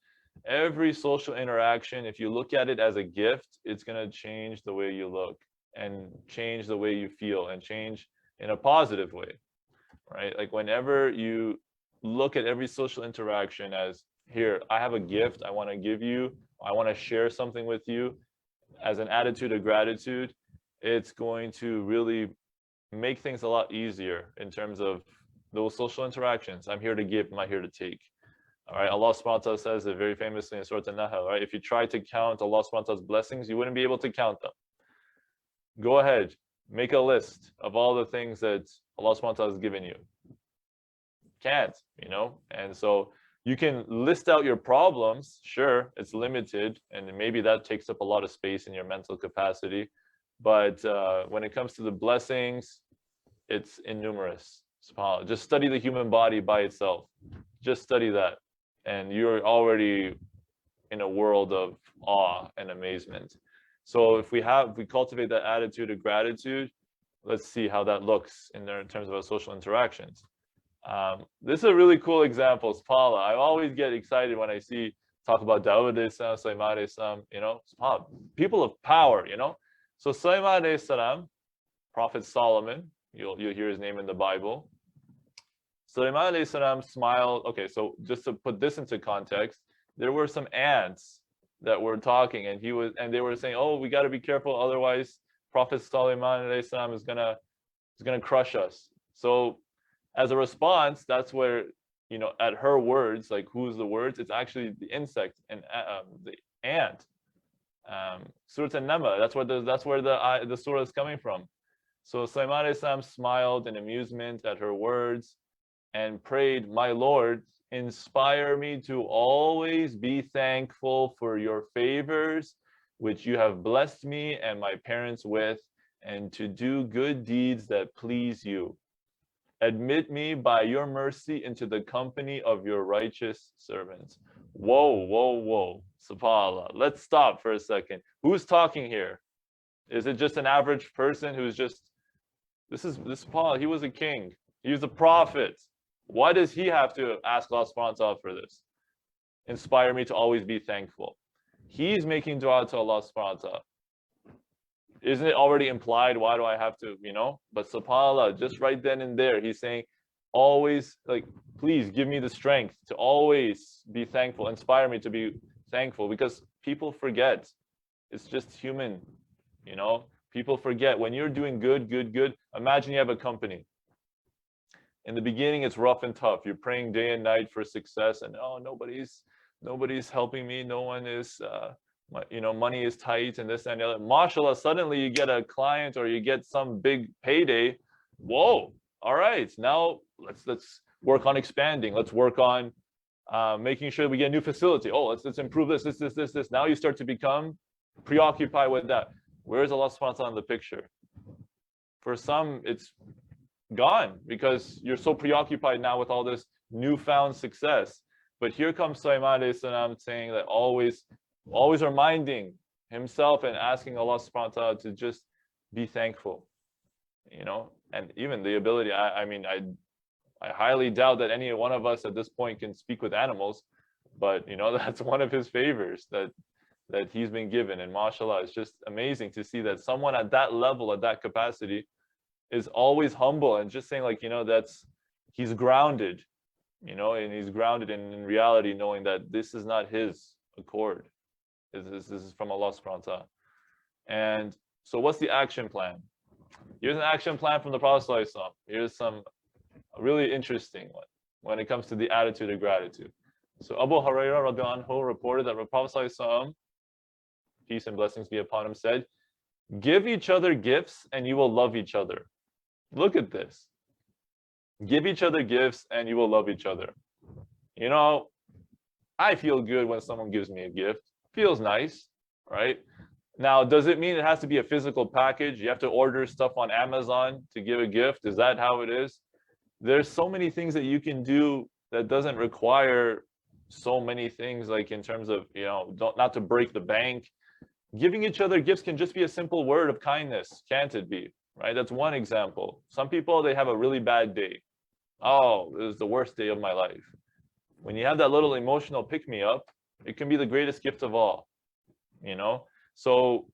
every social interaction, if you look at it as a gift, it's going to change the way you look and change the way you feel and change in a positive way, right? Like whenever you look at every social interaction as, here, I have a gift I want to give you, I want to share something with you, as an attitude of gratitude, it's going to really make things a lot easier in terms of those social interactions. I'm here to give, I'm not here to take. All right, Allah subhanahu wa ta'ala says it very famously in Surah An-Nahl, right? If you try to count Allah subhanahu wa ta'ala's blessings, you wouldn't be able to count them. Go ahead, make a list of all the things that Allah subhanahu wa ta'ala has given you. Can't, and so you can list out your problems. Sure, it's limited, and maybe that takes up a lot of space in your mental capacity. But when it comes to the blessings, it's innumerous. SubhanAllah. Just study the human body by itself. Just study that. And you're already in a world of awe and amazement. So if we cultivate that attitude of gratitude, let's see how that looks in terms of our social interactions. This is a really cool example, SubhanAllah. I always get excited when I talk about Dawud alayhi salam, Sulaiman alayhi salam, SubhanAllah, people of power, So Sulaiman alayhi salam, Prophet Solomon, you'll hear his name in the Bible. Sulaiman alayhi salam smiled. Okay, so just to put this into context, there were some ants that were talking, and they were saying, "Oh, we got to be careful, otherwise Prophet Sulaiman alayhi salam is gonna crush us." So, as a response, that's where at her words, like who's the words? It's actually the insect and the ant. Surah An-Naml. That's where the surah is coming from. So Sulaiman alayhi salam smiled in amusement at her words and prayed, "My Lord, inspire me to always be thankful for your favors, which you have blessed me and my parents with, and to do good deeds that please you. Admit me by your mercy into the company of your righteous servants." Whoa. SubhanAllah. Let's stop for a second. Who's talking here? Is it just an average person who's just, this Paul, he was a king. He was a prophet. Why does he have to ask Allah subhanahu wa ta'ala for this? Inspire me to always be thankful. He's making dua to Allah subhanahu wa ta'ala. Isn't it already implied? Why do I have to, But subhanAllah, just right then and there, he's saying, always, please give me the strength to always be thankful. Inspire me to be thankful, because people forget. It's just human, People forget. When you're doing good. Imagine you have a company. In the beginning, it's rough and tough. You're praying day and night for success, and nobody's helping me. No one is, money is tight, and this and the other. Mashallah, suddenly you get a client or you get some big payday. Whoa! All right, now let's work on expanding. Let's work on making sure we get a new facility. Oh, let's improve this. Now you start to become preoccupied with that. Where is Allah subhanahu wa ta'ala in the picture? For some, it's gone because you're so preoccupied now with all this newfound success. But here comes Sulaiman alayhi salam saying that always reminding himself and asking Allah subhanahu wa ta'ala to just be thankful, and even the ability, I highly doubt that any one of us at this point can speak with animals, but that's one of his favors that he's been given. And mashallah, it's just amazing to see that someone at that level, at that capacity, is always humble and just saying he's grounded, and he's grounded in reality, knowing that this is not his accord. This is from Allah subhanahu wa ta'ala. And so what's the action plan? Here's an action plan from the Prophet sallallahu alaihi wasallam. Here's some really interesting one when it comes to the attitude of gratitude. So Abu Hurairah radhiyallahu anhu reported that the Prophet sallallahu alaihi wasallam, peace and blessings be upon him, said, "Give each other gifts and you will love each other." Look at this. Give each other gifts and you will love each other. I feel good when someone gives me a gift. Feels nice, right? Now, does it mean it has to be a physical package? You have to order stuff on Amazon to give a gift? Is that how it is? There's so many things that you can do that doesn't require so many things, like in terms of, not to break the bank. Giving each other gifts can just be a simple word of kindness, can't it be? Right? That's one example. Some people, they have a really bad day. Oh, it was the worst day of my life. When you have that little emotional pick-me-up, it can be the greatest gift of all, So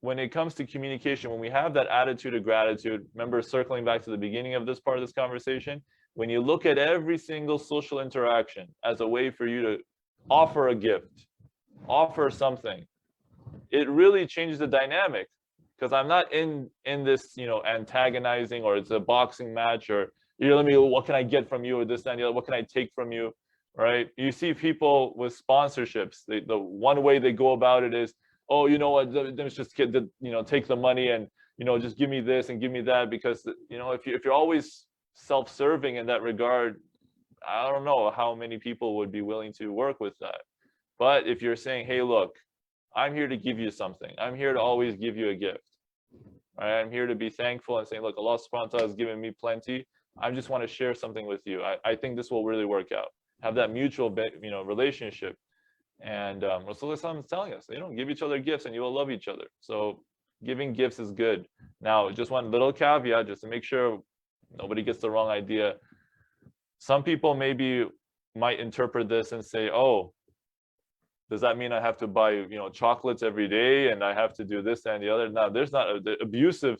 when it comes to communication, when we have that attitude of gratitude, remember, circling back to the beginning of this part of this conversation, when you look at every single social interaction as a way for you to offer a gift, offer something, it really changes the dynamic. Because I'm not in this, antagonizing, or it's a boxing match, or what can I get from you, or this and the other, what can I take from you, right? You see people with sponsorships. The one way they go about it is, oh, let's just take the money and just give me this and give me that, because if you're always self-serving in that regard, I don't know how many people would be willing to work with that. But if you're saying, hey, look, I'm here to give you something. I'm here to always give you a gift. Right? I'm here to be thankful and saying, look, Allah subhanahu wa ta'ala has given me plenty. I just want to share something with you. I think this will really work out. Have that mutual, relationship. And Rasulullah is telling us, give each other gifts and you will love each other. So giving gifts is good. Now, just one little caveat, just to make sure nobody gets the wrong idea. Some people might interpret this and say, oh, does that mean I have to buy, chocolates every day and I have to do this and the other? No, there's not abusive.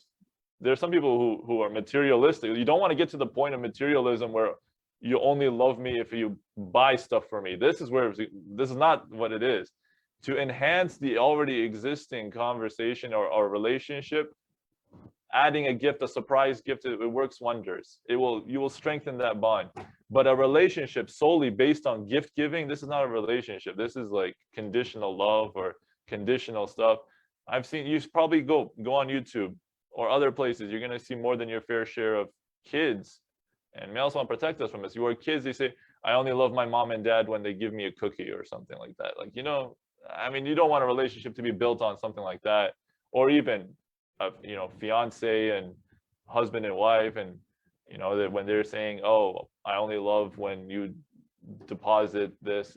There's some people who are materialistic. You don't want to get to the point of materialism where you only love me if you buy stuff for me. This is not what it is. To enhance the already existing conversation or relationship, adding a gift, a surprise gift, it works wonders. You will strengthen that bond. But a relationship solely based on gift giving, this is not a relationship. This is like conditional love or conditional stuff. I've seen, you probably go on YouTube or other places, you're going to see more than your fair share of kids. And may also protect us from this. You are kids, they say, I only love my mom and dad when they give me a cookie or something like that. Like, you don't want a relationship to be built on something like that. Or even, fiance and husband and wife, and that when they're saying, oh, I only love when you deposit this,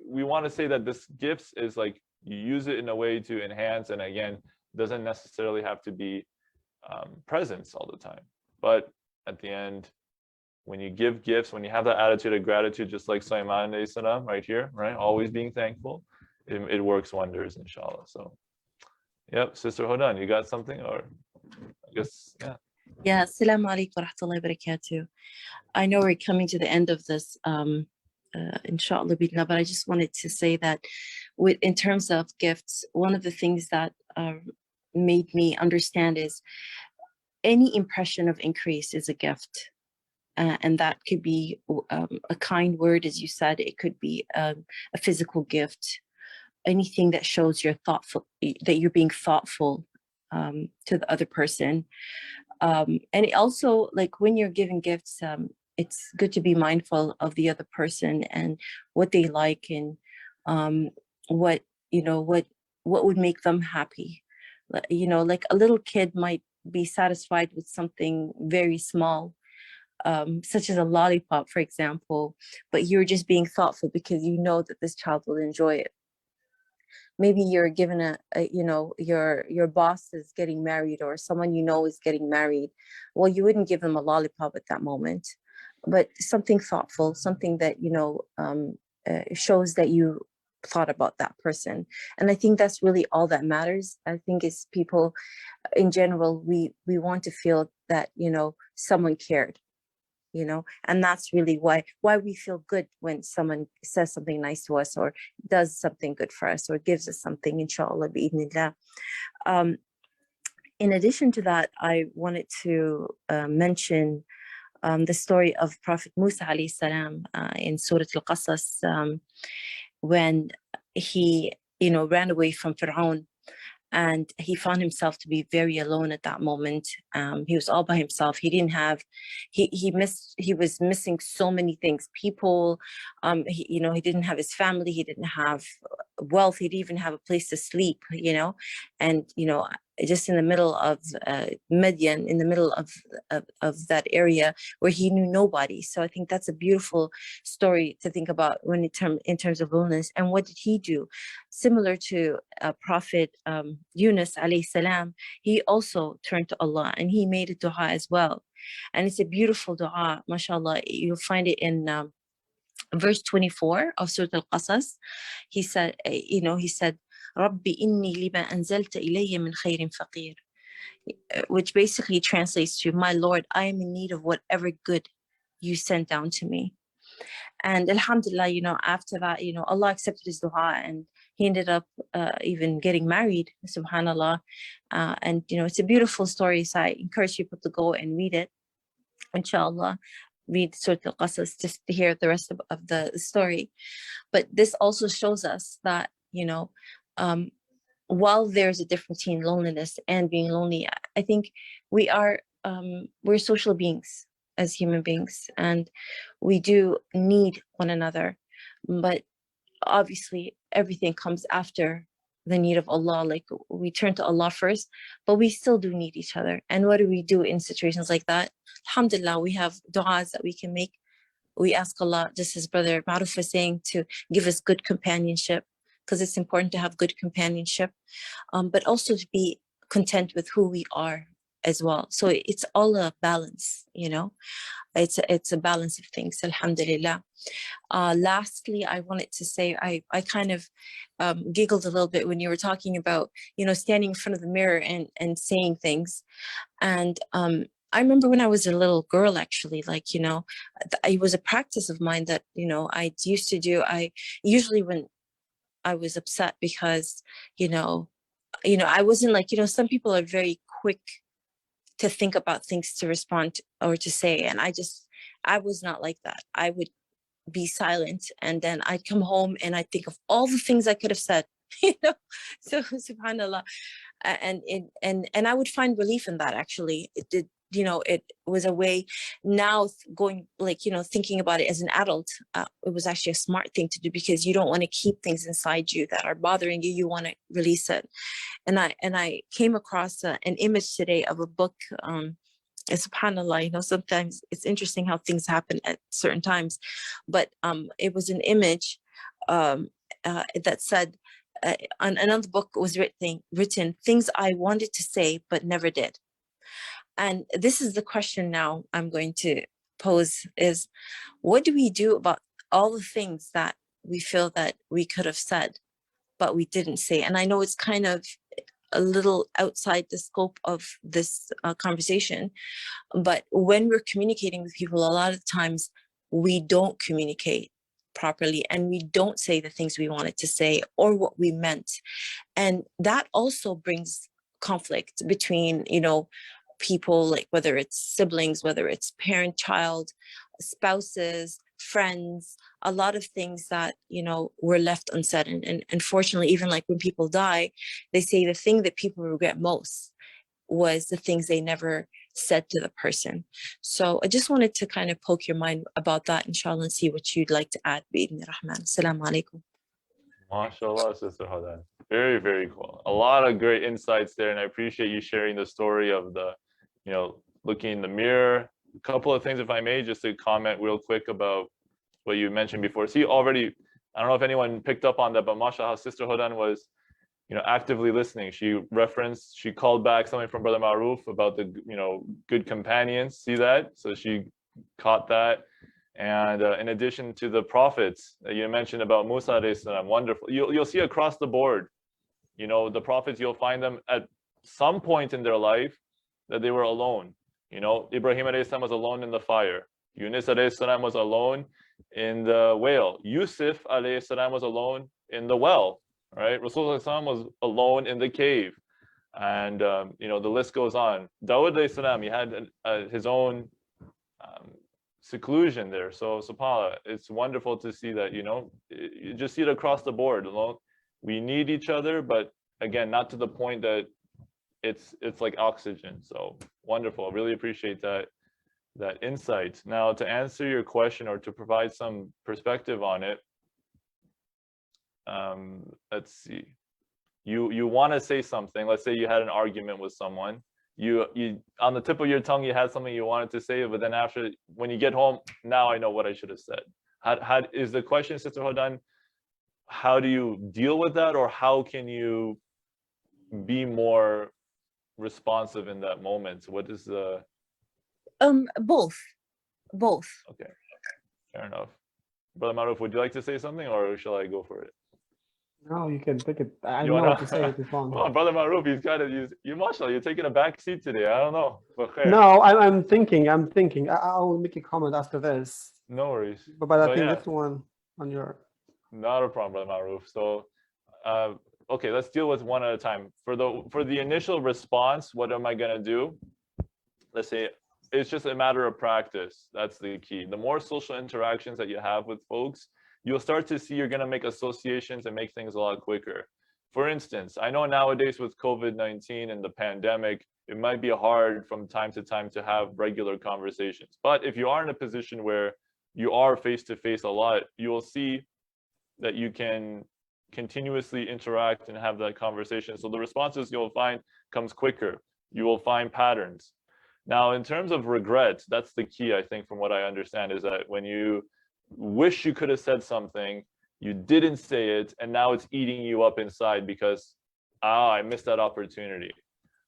we want to say that this gifts is like, you use it in a way to enhance, and again, doesn't necessarily have to be presents all the time. But at the end, when you give gifts, when you have that attitude of gratitude, just like Sulaiman alayhi salam right here, right, always being thankful, it works wonders, inshallah. So yep, Sister Hodan, you got something? Or I guess, yeah. Yeah, assalamu alaikum wa rahmatullahi wa barakatuh. I know we're coming to the end of this, inshallah, but I just wanted to say that in terms of gifts, one of the things that made me understand is any impression of increase is a gift. And that could be a kind word, as you said. It could be a physical gift. Anything that shows you're thoughtful, that you're being thoughtful to the other person. And it also, like when you're giving gifts, it's good to be mindful of the other person and what they like, and what, what would make them happy. Like a little kid might be satisfied with something very small, such as a lollipop, for example, but you're just being thoughtful because you know that this child will enjoy it. Maybe you're given your boss is getting married, or someone is getting married. Well, you wouldn't give them a lollipop at that moment, but something thoughtful, something that shows that you thought about that person. And I think that's really all that matters. I think is people in general, we want to feel that someone cared, and that's really why we feel good when someone says something nice to us, or does something good for us, or gives us something, inshallah, bi'idhnillah. In addition to that, I wanted to mention the story of Prophet Musa alayhi salam in Surah Al-Qasas, when he ran away from Pharaoh, and he found himself to be very alone at that moment. He was all by himself. He didn't have, he was missing so many things. People, he didn't have his family. He didn't have wealth. He didn't even have a place to sleep, and, just in the middle of Midian, in the middle of that area where he knew nobody. So I think that's a beautiful story to think about when in terms of loneliness. And what did he do? Similar to Prophet Yunus alayhi salam, he also turned to Allah and he made a dua as well. And it's a beautiful dua, mashallah. You'll find it in verse 24 of Surah Al-Qasas. He said, Rabbi inni lima anzalta ilayya min khairin faqir, which basically translates to, my Lord, I am in need of whatever good you sent down to me. And alhamdulillah, after that, Allah accepted his dua, and he ended up even getting married, subhanallah. And it's a beautiful story, so I encourage people to go and read it, inshallah. Read Surah Al-Qasas just to hear the rest of the story. But this also shows us that, while there's a difference between loneliness and being lonely, I think we're social beings as human beings, and we do need one another. But obviously everything comes after the need of Allah. Like, we turn to Allah first, but we still do need each other. And what do we do in situations like that? Alhamdulillah, we have du'as that we can make. We ask Allah, just as Brother Maruf was saying, to give us good companionship, because it's important to have good companionship, but also to be content with who we are as well. So it's all a balance, it's a balance of things, alhamdulillah. Lastly, I wanted to say, I kind of giggled a little bit when you were talking about, standing in front of the mirror and saying things. And I remember when I was a little girl, actually, it was a practice of mine that, I used to do. I usually, when I was upset because, I wasn't like, some people are very quick to think about things to respond or to say. And I was not like that. I would be silent, and then I'd come home and I'd think of all the things I could have said, so subhanallah. And I would find relief in that, actually. It did, it was a way. Now going, thinking about it as an adult, it was actually a smart thing to do, because you don't want to keep things inside you that are bothering you. You want to release it. And I came across an image today of a book. And subhanallah, sometimes it's interesting how things happen at certain times, but it was an image that said, on another book was written things I wanted to say but never did. And this is the question now I'm going to pose, is what do we do about all the things that we feel that we could have said but we didn't say? And I know it's kind of a little outside the scope of this conversation, but when we're communicating with people, a lot of times we don't communicate properly, and we don't say the things we wanted to say or what we meant. And that also brings conflict between, people, like whether it's siblings, whether it's parent, child, spouses, friends, a lot of things that, were left unsaid. And unfortunately, even like when people die, they say the thing that people regret most was the things they never said to the person. So I just wanted to kind of poke your mind about that, inshallah, and see what you'd like to add. Bi-idhni rahman. Assalamu alaikum. MashaAllah, Sister Hadan. Very, very cool. A lot of great insights there, and I appreciate you sharing the story of the, looking in the mirror. A couple of things, if I may, just to comment real quick about what you mentioned before. See, already, I don't know if anyone picked up on that, but MashaAllah, Sister Hadan was, actively listening. She called back something from Brother Maruf about the, good companions. See that? So she caught that. And in addition to the prophets that you mentioned about Musa alayhi salam, wonderful. You'll see across the board, the prophets, you'll find them at some point in their life that they were alone. Ibrahim alayhi salam was alone in the fire. Yunus alayhi salam was alone in the whale. Yusuf alayhi salam was alone in the well. Right? Rasulullah was alone in the cave. And, the list goes on. Dawud alayhi salam, he had his own seclusion there. So subhanAllah, it's wonderful to see that, you just see it across the board. We need each other, but again, not to the point that it's like oxygen. So wonderful. Really appreciate that insight. Now, to answer your question or to provide some perspective on it, let's see. You want to say something. Let's say you had an argument with someone. You on the tip of your tongue, you had something you wanted to say, but then after, when you get home, now I know what I should have said. How is the question, Sister Hadan? How do you deal with that, or how can you be more responsive in that moment? What is the? Both. Okay, fair enough. Brother Maruf, would you like to say something, or shall I go for it? No, you can pick it. I don't know what to say at this one. Well, Brother Maruf, mashallah, you're taking a back seat today. I don't know. No, I'm thinking. I'll make a comment after this. No worries. But I think this one on your. Not a problem, Brother Maruf. So, okay, let's deal with one at a time. For the initial response, what am I gonna do? Let's say it's just a matter of practice. That's the key. The more social interactions that you have with folks, you'll start to see you're going to make associations and make things a lot quicker. For instance, I know nowadays with COVID-19 and the pandemic, it might be hard from time to time to have regular conversations. But if you are in a position where you are face-to-face a lot, you will see that you can continuously interact and have that conversation. So the responses you'll find comes quicker. You will find patterns. Now, in terms of regret, that's the key, I think, from what I understand, is that when you wish you could have said something, you didn't say it, and now it's eating you up inside because, I missed that opportunity.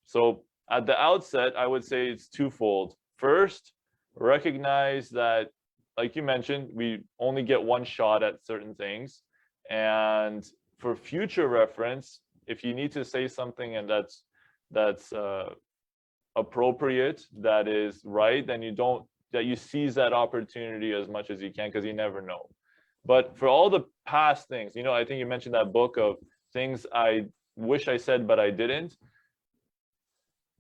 So at the outset, I would say it's twofold. First, recognize that, like you mentioned, we only get one shot at certain things. And for future reference, if you need to say something and that's appropriate, that is right, then you seize that opportunity as much as you can, because you never know. But for all the past things, I think you mentioned that book of things I wish I said but I didn't.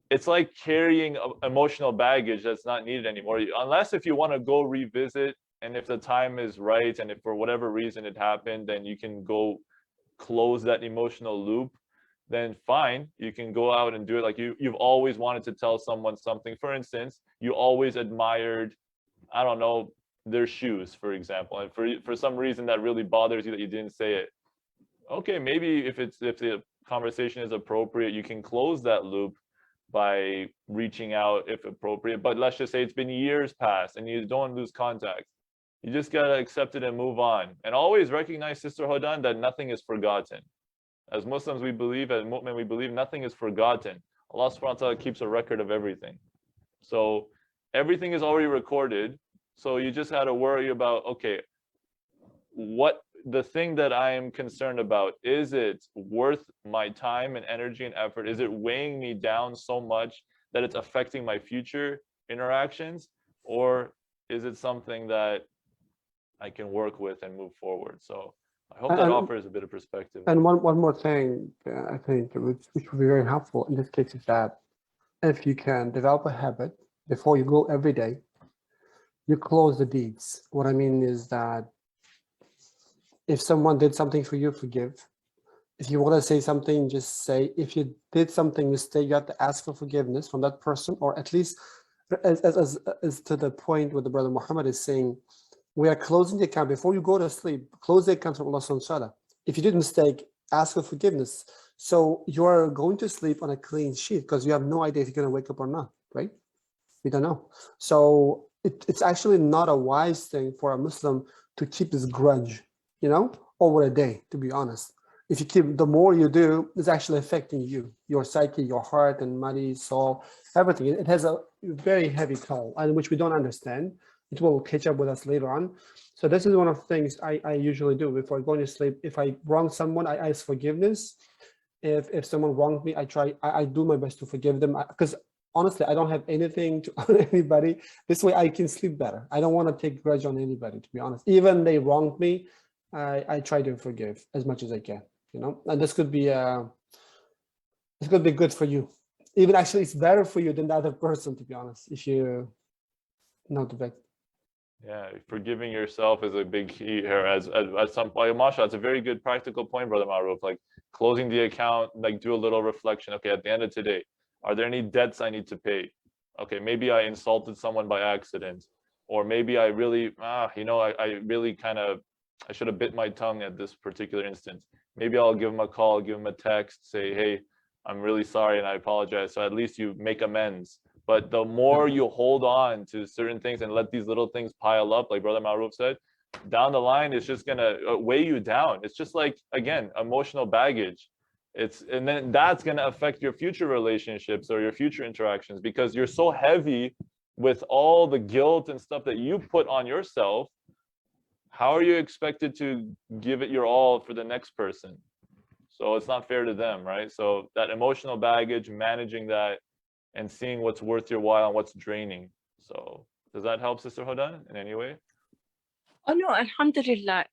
It's like carrying emotional baggage that's not needed anymore. Unless if you want to go revisit, and if the time is right, and if for whatever reason it happened, then you can go close that emotional loop, then fine, you can go out and do it. Like you've always wanted to tell someone something. For instance, you always admired, I don't know, their shoes, for example, and for some reason that really bothers you that you didn't say it. Okay, maybe if the conversation is appropriate, you can close that loop by reaching out if appropriate. But let's just say it's been years past and you don't lose contact. You just gotta accept it and move on. And always recognize, Sister Hadan, that nothing is forgotten. As Muslims, we believe, as mu'min, we believe nothing is forgotten. Allah subhanahu wa ta'ala keeps a record of everything. So everything is already recorded. So you just got to worry about, okay, what the thing that I am concerned about, is it worth my time and energy and effort? Is it weighing me down so much that it's affecting my future interactions? Or is it something that I can work with and move forward? So I hope that offers a bit of perspective. And one more thing, I think, which would be very helpful in this case, is that if you can develop a habit before you go every day, you close the deeds. What I mean is that if someone did something for you, forgive. If you want to say something, just say. If you did something mistake, you have to ask for forgiveness from that person, or at least as to the point where the brother Muhammad is saying, we are closing the account before you go to sleep. Close the account from Allah subhanahu wa ta'ala. If you did a mistake, ask for forgiveness. So you are going to sleep on a clean sheet because you have no idea if you're going to wake up or not, right? We don't know. So it's actually not a wise thing for a Muslim to keep this grudge, over a day, to be honest. If you keep, the more you do, it's actually affecting you, your psyche, your heart and body, soul, everything. It has a very heavy toll, and which we don't understand. It will catch up with us later on. So this is one of the things I usually do before going to sleep. If I wrong someone, I ask forgiveness. If someone wronged me, I do my best to forgive them, because honestly, I don't have anything to on anybody. This way I can sleep better. I don't want to take grudge on anybody, to be honest. Even they wronged me, I try to forgive as much as I can, and this could be good for you. Even actually, it's better for you than the other person, to be honest, if you know the fact. Yeah, forgiving yourself is a big key here. As some point, Masha, it's a very good practical point, Brother Maruf. Like closing the account, like do a little reflection. Okay, at the end of today, are there any debts I need to pay? Okay, maybe I insulted someone by accident, or maybe I really, I really I should have bit my tongue at this particular instance. Maybe I'll give him a call, give him a text, say, hey, I'm really sorry and I apologize. So at least you make amends. But the more you hold on to certain things and let these little things pile up, like Brother Maruf said, down the line, it's just gonna weigh you down. It's just like, again, emotional baggage. And then that's gonna affect your future relationships or your future interactions, because you're so heavy with all the guilt and stuff that you put on yourself. How are you expected to give it your all for the next person? So it's not fair to them, right? So that emotional baggage, managing that, and seeing what's worth your while and what's draining. So does that help, Sister Huda, in any way? Oh no, alhamdulillah.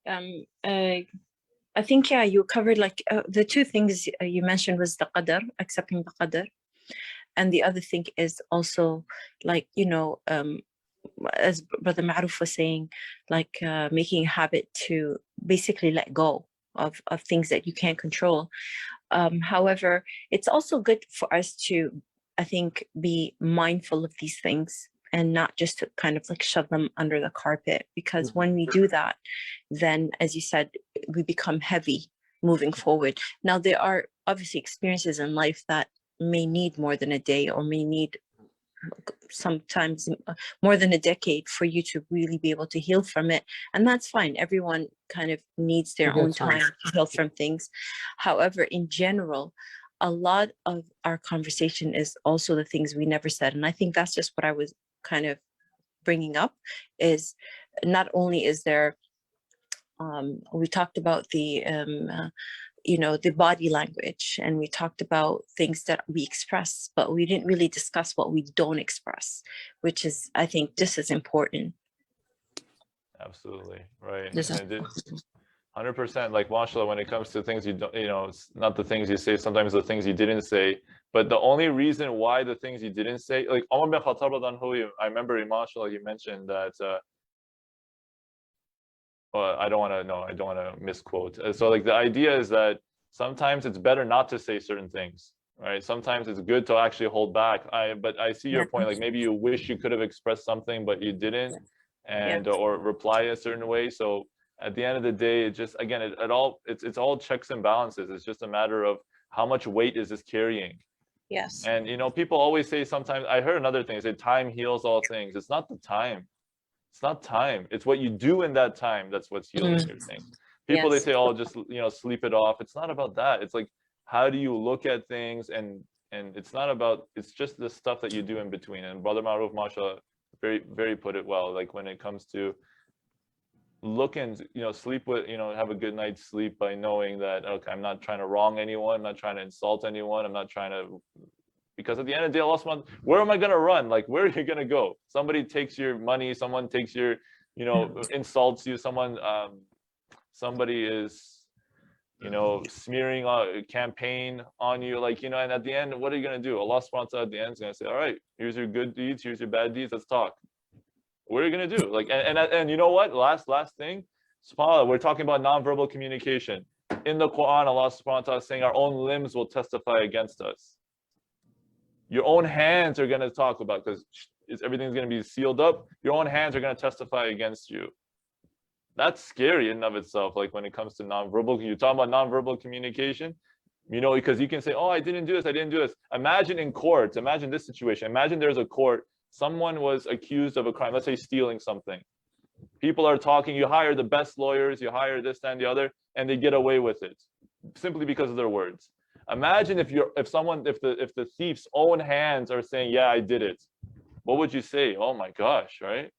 I think, yeah, you covered like the two things you mentioned was the qadr, accepting the qadr. And the other thing is also like, as Brother Ma'ruf was saying, like making a habit to basically let go of things that you can't control. However, it's also good for us to, I think, be mindful of these things and not just to kind of like shove them under the carpet, because when we do that, then, as you said, we become heavy moving forward. Now, there are obviously experiences in life that may need more than a day or may need sometimes more than a decade for you to really be able to heal from it. And that's fine. Everyone kind of needs their own time to heal from things. However, in general, a lot of our conversation is also the things we never said. And I think that's just what I was kind of bringing up, is not only is there, we talked about the body language, and we talked about things that we express, but we didn't really discuss what we don't express, which is, I think, just as important. Absolutely, right. 100%, like mashallah, when it comes to things you don't, it's not the things you say, sometimes the things you didn't say. But the only reason why the things you didn't say, like Umar bin Khattab, I remember, mashallah, he mentioned that, I don't want to misquote. So like the idea is that sometimes it's better not to say certain things, right? Sometimes it's good to actually hold back. But I see your point, like maybe you wish you could have expressed something, but you didn't, and or reply a certain way. So at the end of the day, it just, again, it's all checks and balances. It's just a matter of how much weight is this carrying. Yes. And people always say, sometimes I heard another thing, say time heals all things. It's not the time. It's not time. It's what you do in that time that's what's healing your thing. People, they say, oh, just sleep it off. It's not about that. It's like, how do you look at things, and it's not about, it's just the stuff that you do in between. And Brother Maruf, mashallah, very, very put it well. Like when it comes to look and sleep with, have a good night's sleep by knowing that, okay, I'm not trying to wrong anyone, I'm not trying to insult anyone, I'm not trying to, because at the end of the day, Allah subhanahu, where am I going to run? Like, where are you going to go? Somebody takes your money, someone takes your, insults you, somebody is, smearing a campaign on you, like, and at the end, what are you going to do? Allah subhanahu wa ta'ala at the end is going to say, all right, here's your good deeds, here's your bad deeds, let's talk. What are you going to do? Like, and you know what? Last thing, subhanAllah, we're talking about nonverbal communication. In the Quran, Allah subhanahu wa ta'ala is saying our own limbs will testify against us. Your own hands are going to talk about, because everything's going to be sealed up. Your own hands are going to testify against you. That's scary in and of itself. Like when it comes to nonverbal, you talk about nonverbal communication, because you can say, oh, I didn't do this. Imagine in court, imagine this situation. Imagine there's a court, someone was accused of a crime, let's say stealing something. People are talking, you hire the best lawyers, you hire this, that, and the other, and they get away with it simply because of their words. Imagine if the thief's own hands are saying, yeah, I did it. What would you say? Oh my gosh, right?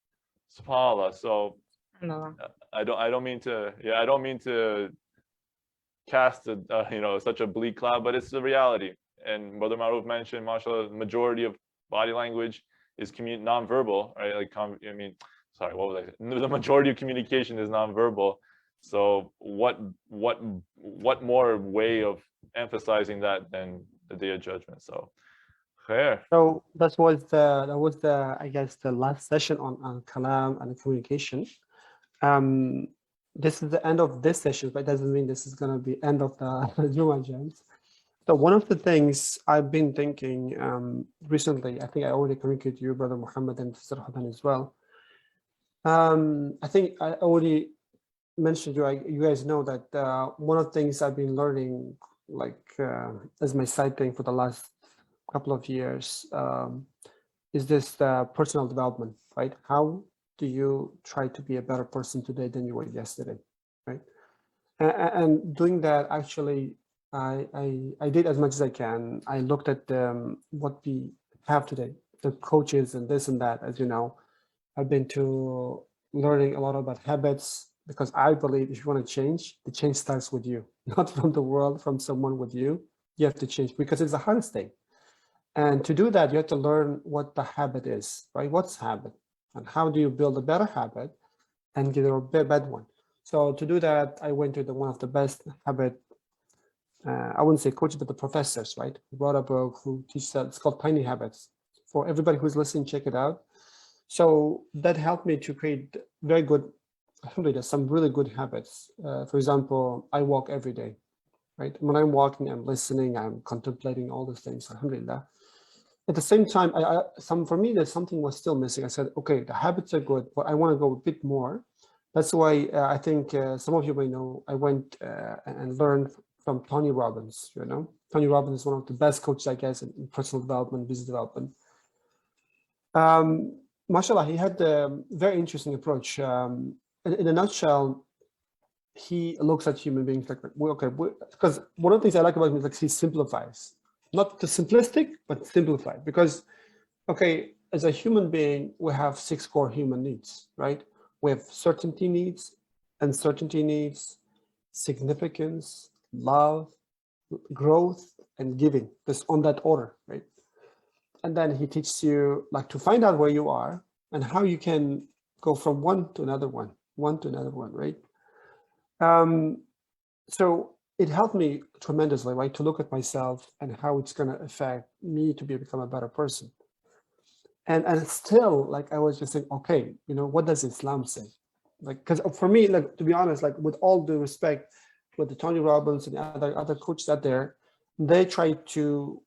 SubhanAllah. So I don't mean to cast such a bleak cloud, but it's the reality. And Brother Maruf mentioned, mashallah, the majority of body language is nonverbal, right? The majority of communication is nonverbal. So what more way of emphasizing that than the Day of Judgment? So, khair. So that was the I guess the last session on kalam and communication. This is the end of this session, but it doesn't mean this is going to be end of the Juma Jams. So one of the things I've been thinking recently, I think I already communicated to you, Brother Muhammad, and Sister Hadan as well. I think I already mentioned you guys know that one of the things I've been learning, as my side thing for the last couple of years, is this personal development, right? How do you try to be a better person today than you were yesterday, right? And doing that, actually, I did as much as I can. I looked at what we have today, the coaches and this and that, as you know. I've been to learning a lot about habits, because I believe if you want to change, the change starts with you, not from the world, from someone with you. You have to change because it's the hardest thing. And to do that, you have to learn what the habit is, right? What's habit? And how do you build a better habit and get a bad one? So to do that, I went to one of the best habit, I wouldn't say coaches, but the professors, right? Who wrote a book, who teaches that. It's called Tiny Habits. For everybody who's listening, check it out. So that helped me to create very good, alhamdulillah, some really good habits. For example, I walk every day, right? When I'm walking, I'm listening, I'm contemplating all these things, alhamdulillah. At the same time, for me, there's something was still missing. I said, okay, the habits are good, but I want to go a bit more. That's why I think some of you may know, I went and learned from Tony Robbins, Tony Robbins is one of the best coaches, I guess, in personal development, business development. Mashallah, he had a very interesting approach. In a nutshell, he looks at human beings because one of the things I like about him is he simplifies. Not too simplistic, but simplified. Because, as a human being, we have 6 core human needs, right? We have certainty needs, uncertainty needs, significance, love, growth, and giving. Just on that order, right? And then he teaches you to find out where you are and how you can go from one to another one, right? So it helped me tremendously, right, to look at myself and how it's going to affect me to become a better person. And still, I was just saying, okay, what does Islam say? Because for me, to be honest, with all due respect, with the Tony Robbins and other coaches out there, they try to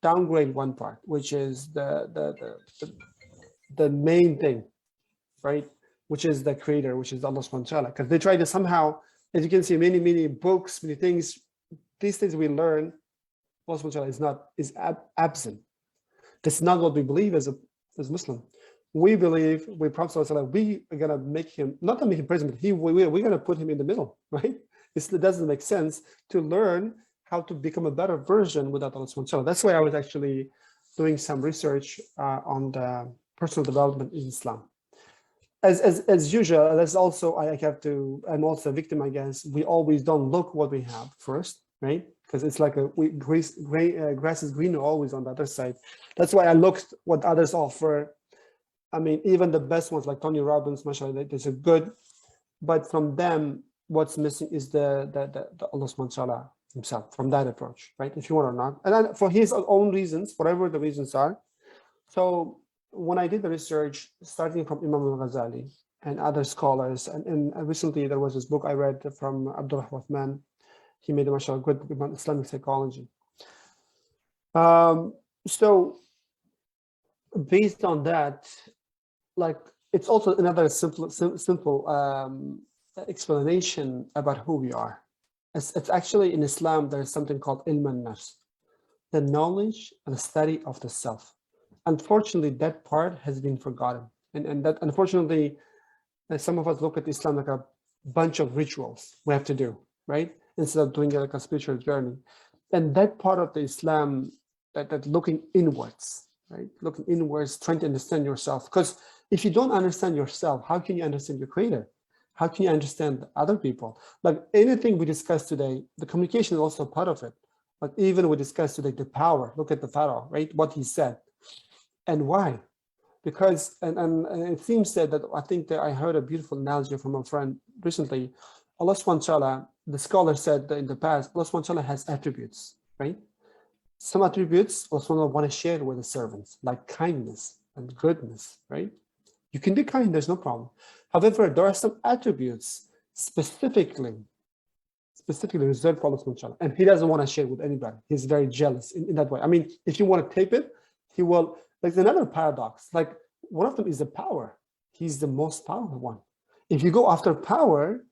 downgrade one part, which is the main thing, right? Which is the creator, which is Allah subhanahu wa ta'ala. Because they try to somehow, as you can see, many books, many things, these things we learn, Allah subhanahu wa ta'ala is absent. That's not what we believe as Muslim. We believe Prophet ﷺ, we are gonna make him, not to make him president, but we're gonna put him in the middle, right? It doesn't make sense to learn how to become a better version without Allah subhanahu wa ta'ala. That's why I was actually doing some research on the personal development in Islam. As usual, that's also I'm also a victim, I guess. We always don't look what we have first, right? Because it's like grass is greener always on the other side. That's why I looked what others offer. I mean, even the best ones like Tony Robbins, mashallah, they're good. But from them, what's missing is the Allah subhanahu wa ta'ala himself, from that approach, right? If you want or not. And then for his own reasons, whatever the reasons are. So when I did the research, starting from Imam al-Ghazali and other scholars, and recently there was this book I read from Abdul Rahman. He made a mashallah good book about Islamic psychology. So based on that, like it's also another simple explanation about who we are. It's actually in Islam, there is something called ilm al-nafs, the knowledge and the study of the self. Unfortunately, that part has been forgotten. And that, unfortunately, some of us look at Islam like a bunch of rituals we have to do, right? Instead of doing it like a spiritual journey. And that part of the Islam, that looking inwards, right? Looking inwards, trying to understand yourself. Because if you don't understand yourself, how can you understand your creator? How can you understand other people? Like anything we discussed today, the communication is also part of it. Like even we discussed today, the power, look at the Pharaoh, right? What he said and why. Because, and it seems that I think that I heard a beautiful analogy from a friend recently. Allah subhanahu wa ta'ala, the scholar said that in the past, Allah subhanahu wa ta'ala has attributes, right? Some attributes Allah subhanahu wa ta'ala want to share with the servants, like kindness and goodness, right? You can be kind, there's no problem. However, there are some attributes specifically reserved for Allah subhanahu wa ta'ala, and he doesn't want to share with anybody. He's very jealous in that way. I mean, if you want to tape it, he will. There's another paradox. Like one of them is the power. He's the most powerful one. If you go after power,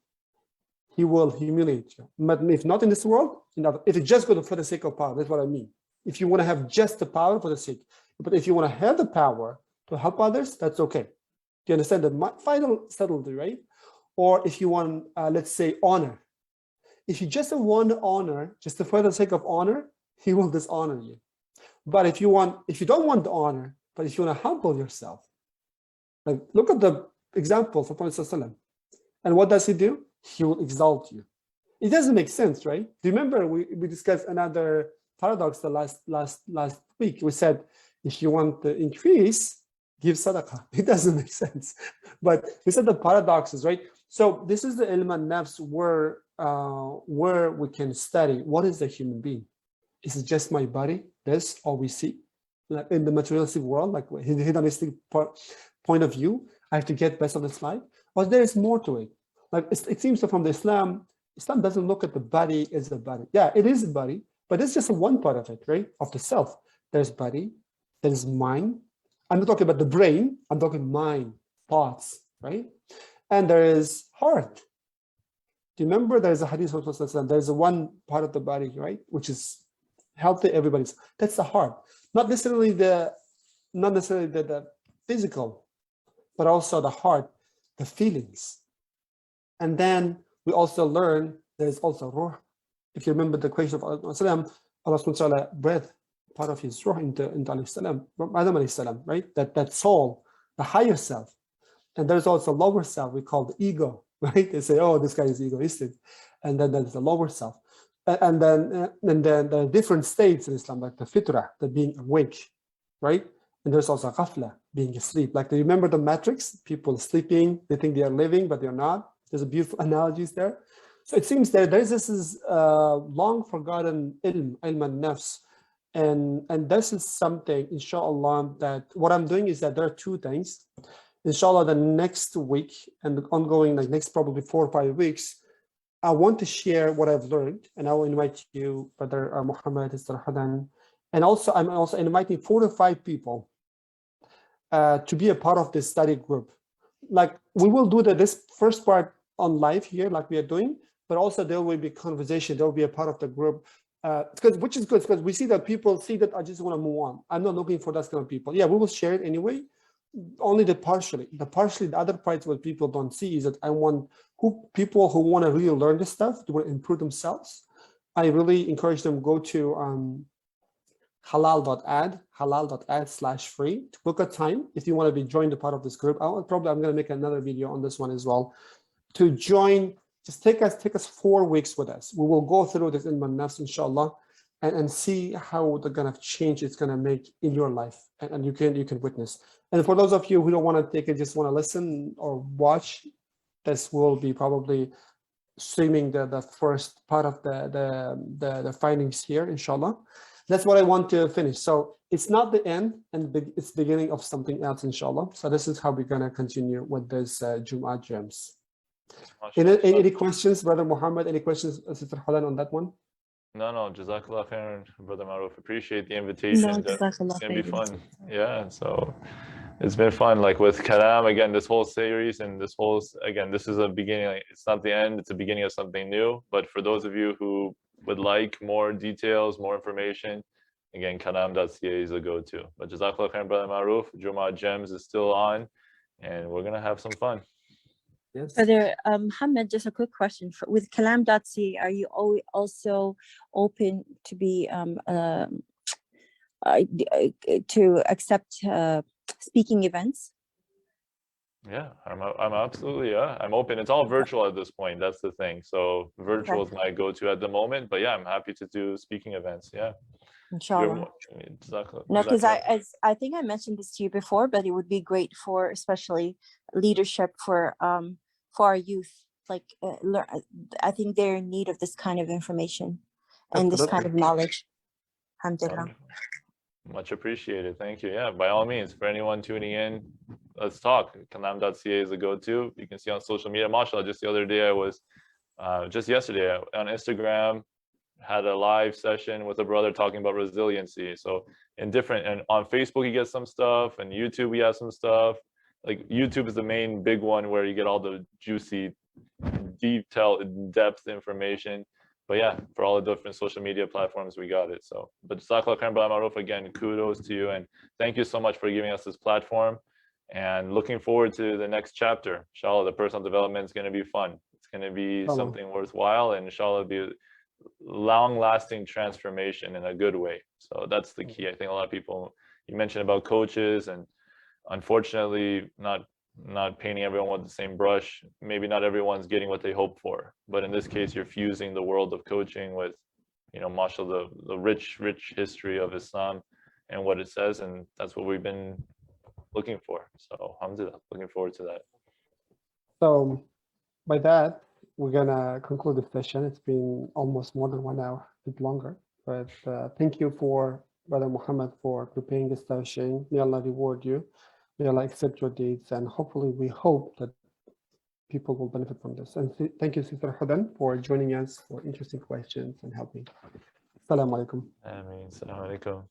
he will humiliate you. But if not in this world, if you just go for the sake of power, that's what I mean. If you want to have just the power for the sake, but if you want to have the power to help others, that's okay. Do you understand the final subtlety, right? Or if you want, let's say, honor. If you just want honor, just for the sake of honor, he will dishonor you. But if you don't want the honor, but if you want to humble yourself, like look at the example for Prophet ﷺ. And what does he do? He will exalt you. It doesn't make sense, right? Do you remember we discussed another paradox the last week? We said if you want the increase, give sadaqah. It doesn't make sense. But we said the paradoxes, right? So this is the ilm al-nafs where we can study what is the human being. Is it just my body? That's all we see. Like in the materialistic world, like hedonistic point of view, I have to get best of this life. But there is more to it. Like it seems that from the Islam doesn't look at the body as a body. Yeah, it is a body, but it's just one part of it, right? Of the self. There's body, there's mind. I'm not talking about the brain, I'm talking mind, thoughts, right? And there is heart. Do you remember there's a hadith of Rasulullah? There's a one part of the body, right? Which is healthy, everybody's. That's the heart. Not necessarily the physical, but also the heart, the feelings. And then we also learn there's also ruh. If you remember the question of Allah subhanahu wa ta'ala breathed part of his ruh into Adam alayhi salam, right? That soul, the higher self. And there's also lower self we call the ego, right? They say, oh, this guy is egoistic. And then there's the lower self. And then there are different states in Islam, like the fitrah, the being awake, right? And there's also ghafla, being asleep. Like, do you remember the Matrix? People sleeping, they think they are living, but they're not. There's a beautiful analogies there. So it seems that there's this long forgotten ilm al-nafs. And this is something, inshallah, that what I'm doing is that there are two things. Inshallah, the next week and the ongoing, like next probably 4 or 5 weeks, I want to share what I've learned, and I will invite you, Brother Muhammad, Mr. Hadan, and also I'm also inviting 4 to 5 people to be a part of this study group. Like we will do this first part on live here, like we are doing, but also there will be conversation. There will be a part of the group, which is good because we see that people see that I just want to move on. I'm not looking for that kind of people. Yeah, we will share it anyway. Only the other parts what people don't see is that I want people who want to really learn this stuff, to want to improve themselves. I really encourage them go to halal.at/free to book a time if you want to be joined a part of this group. I'm going to make another video on this one as well. To join, just take us 4 weeks with us. We will go through this in nafs, inshallah, and see how the kind of change it's going to make in your life, and you can witness. And for those of you who don't want to take it, just want to listen or watch, this will be probably streaming the first part of the findings here, inshallah. That's what I want to finish. So it's not the end, and it's the beginning of something else, inshallah. So this is how we're going to continue with this Jum'ah gems. Any questions, Brother Muhammad? Any questions, Sister Hadan, on that one? No, Jazakallah khairan, Brother Maruf. Appreciate the No, invitation. Jazakallah It's gonna be khairan. fun. Yeah, so it's been fun. Like with Kalam, again, this whole series and this whole, again, this is a beginning. Like, it's not the end, it's a beginning of something new. But for those of you who would like more details, more information, again, kalam.ca is a go-to. But Jazakallah khairan, Brother Maruf. Juma Gems is still on, and we're gonna have some fun. Yes. Brother Muhammad, just a quick question. With kalam.ca, are you also open to be to accept speaking events? Yeah, I'm absolutely, yeah, I'm open. It's all virtual at this point. That's the thing. So virtual is my go-to at the moment. But yeah, I'm happy to do speaking events. Yeah. Inshallah. Exactly. No, because I think I mentioned this to you before, but it would be great for especially leadership for our youth. Like, I think they're in need of this kind of information and this kind of knowledge. Alhamdulillah. Much appreciated. Thank you. Yeah, by all means, for anyone tuning in, let's talk. Kalam.ca is a go-to. You can see on social media. MashaAllah, just the other day, just yesterday on Instagram, had a live session with a brother talking about resiliency. So and on Facebook, you get some stuff, and YouTube, we have some stuff. Like YouTube is the main big one where you get all the juicy, detailed, in-depth information. But yeah, for all the different social media platforms, we got it. So, but Jazakallah khairan, Brother Maruf, again, kudos to you, and thank you so much for giving us this platform. And looking forward to the next chapter. Inshallah, the personal development is going to be fun. It's going to be something worthwhile, and inshallah, be long-lasting transformation in a good way. So that's the key. I think a lot of people, you mentioned about coaches, and unfortunately, not painting everyone with the same brush. Maybe not everyone's getting what they hope for, but in this case, you're fusing the world of coaching with, mashallah, the rich history of Islam and what it says, and that's what we've been looking for. So alhamdulillah, looking forward to that. So by that, we're gonna conclude the session. It's been almost more than 1 hour, a bit longer. But thank you for Brother Muhammad for preparing this session. May Allah reward you. May Allah accept your deeds, and hopefully we hope that people will benefit from this. And thank you, Sister Hudan, for joining us for interesting questions and helping. Assalamu alaikum. Ameen. Assalamu alaikum.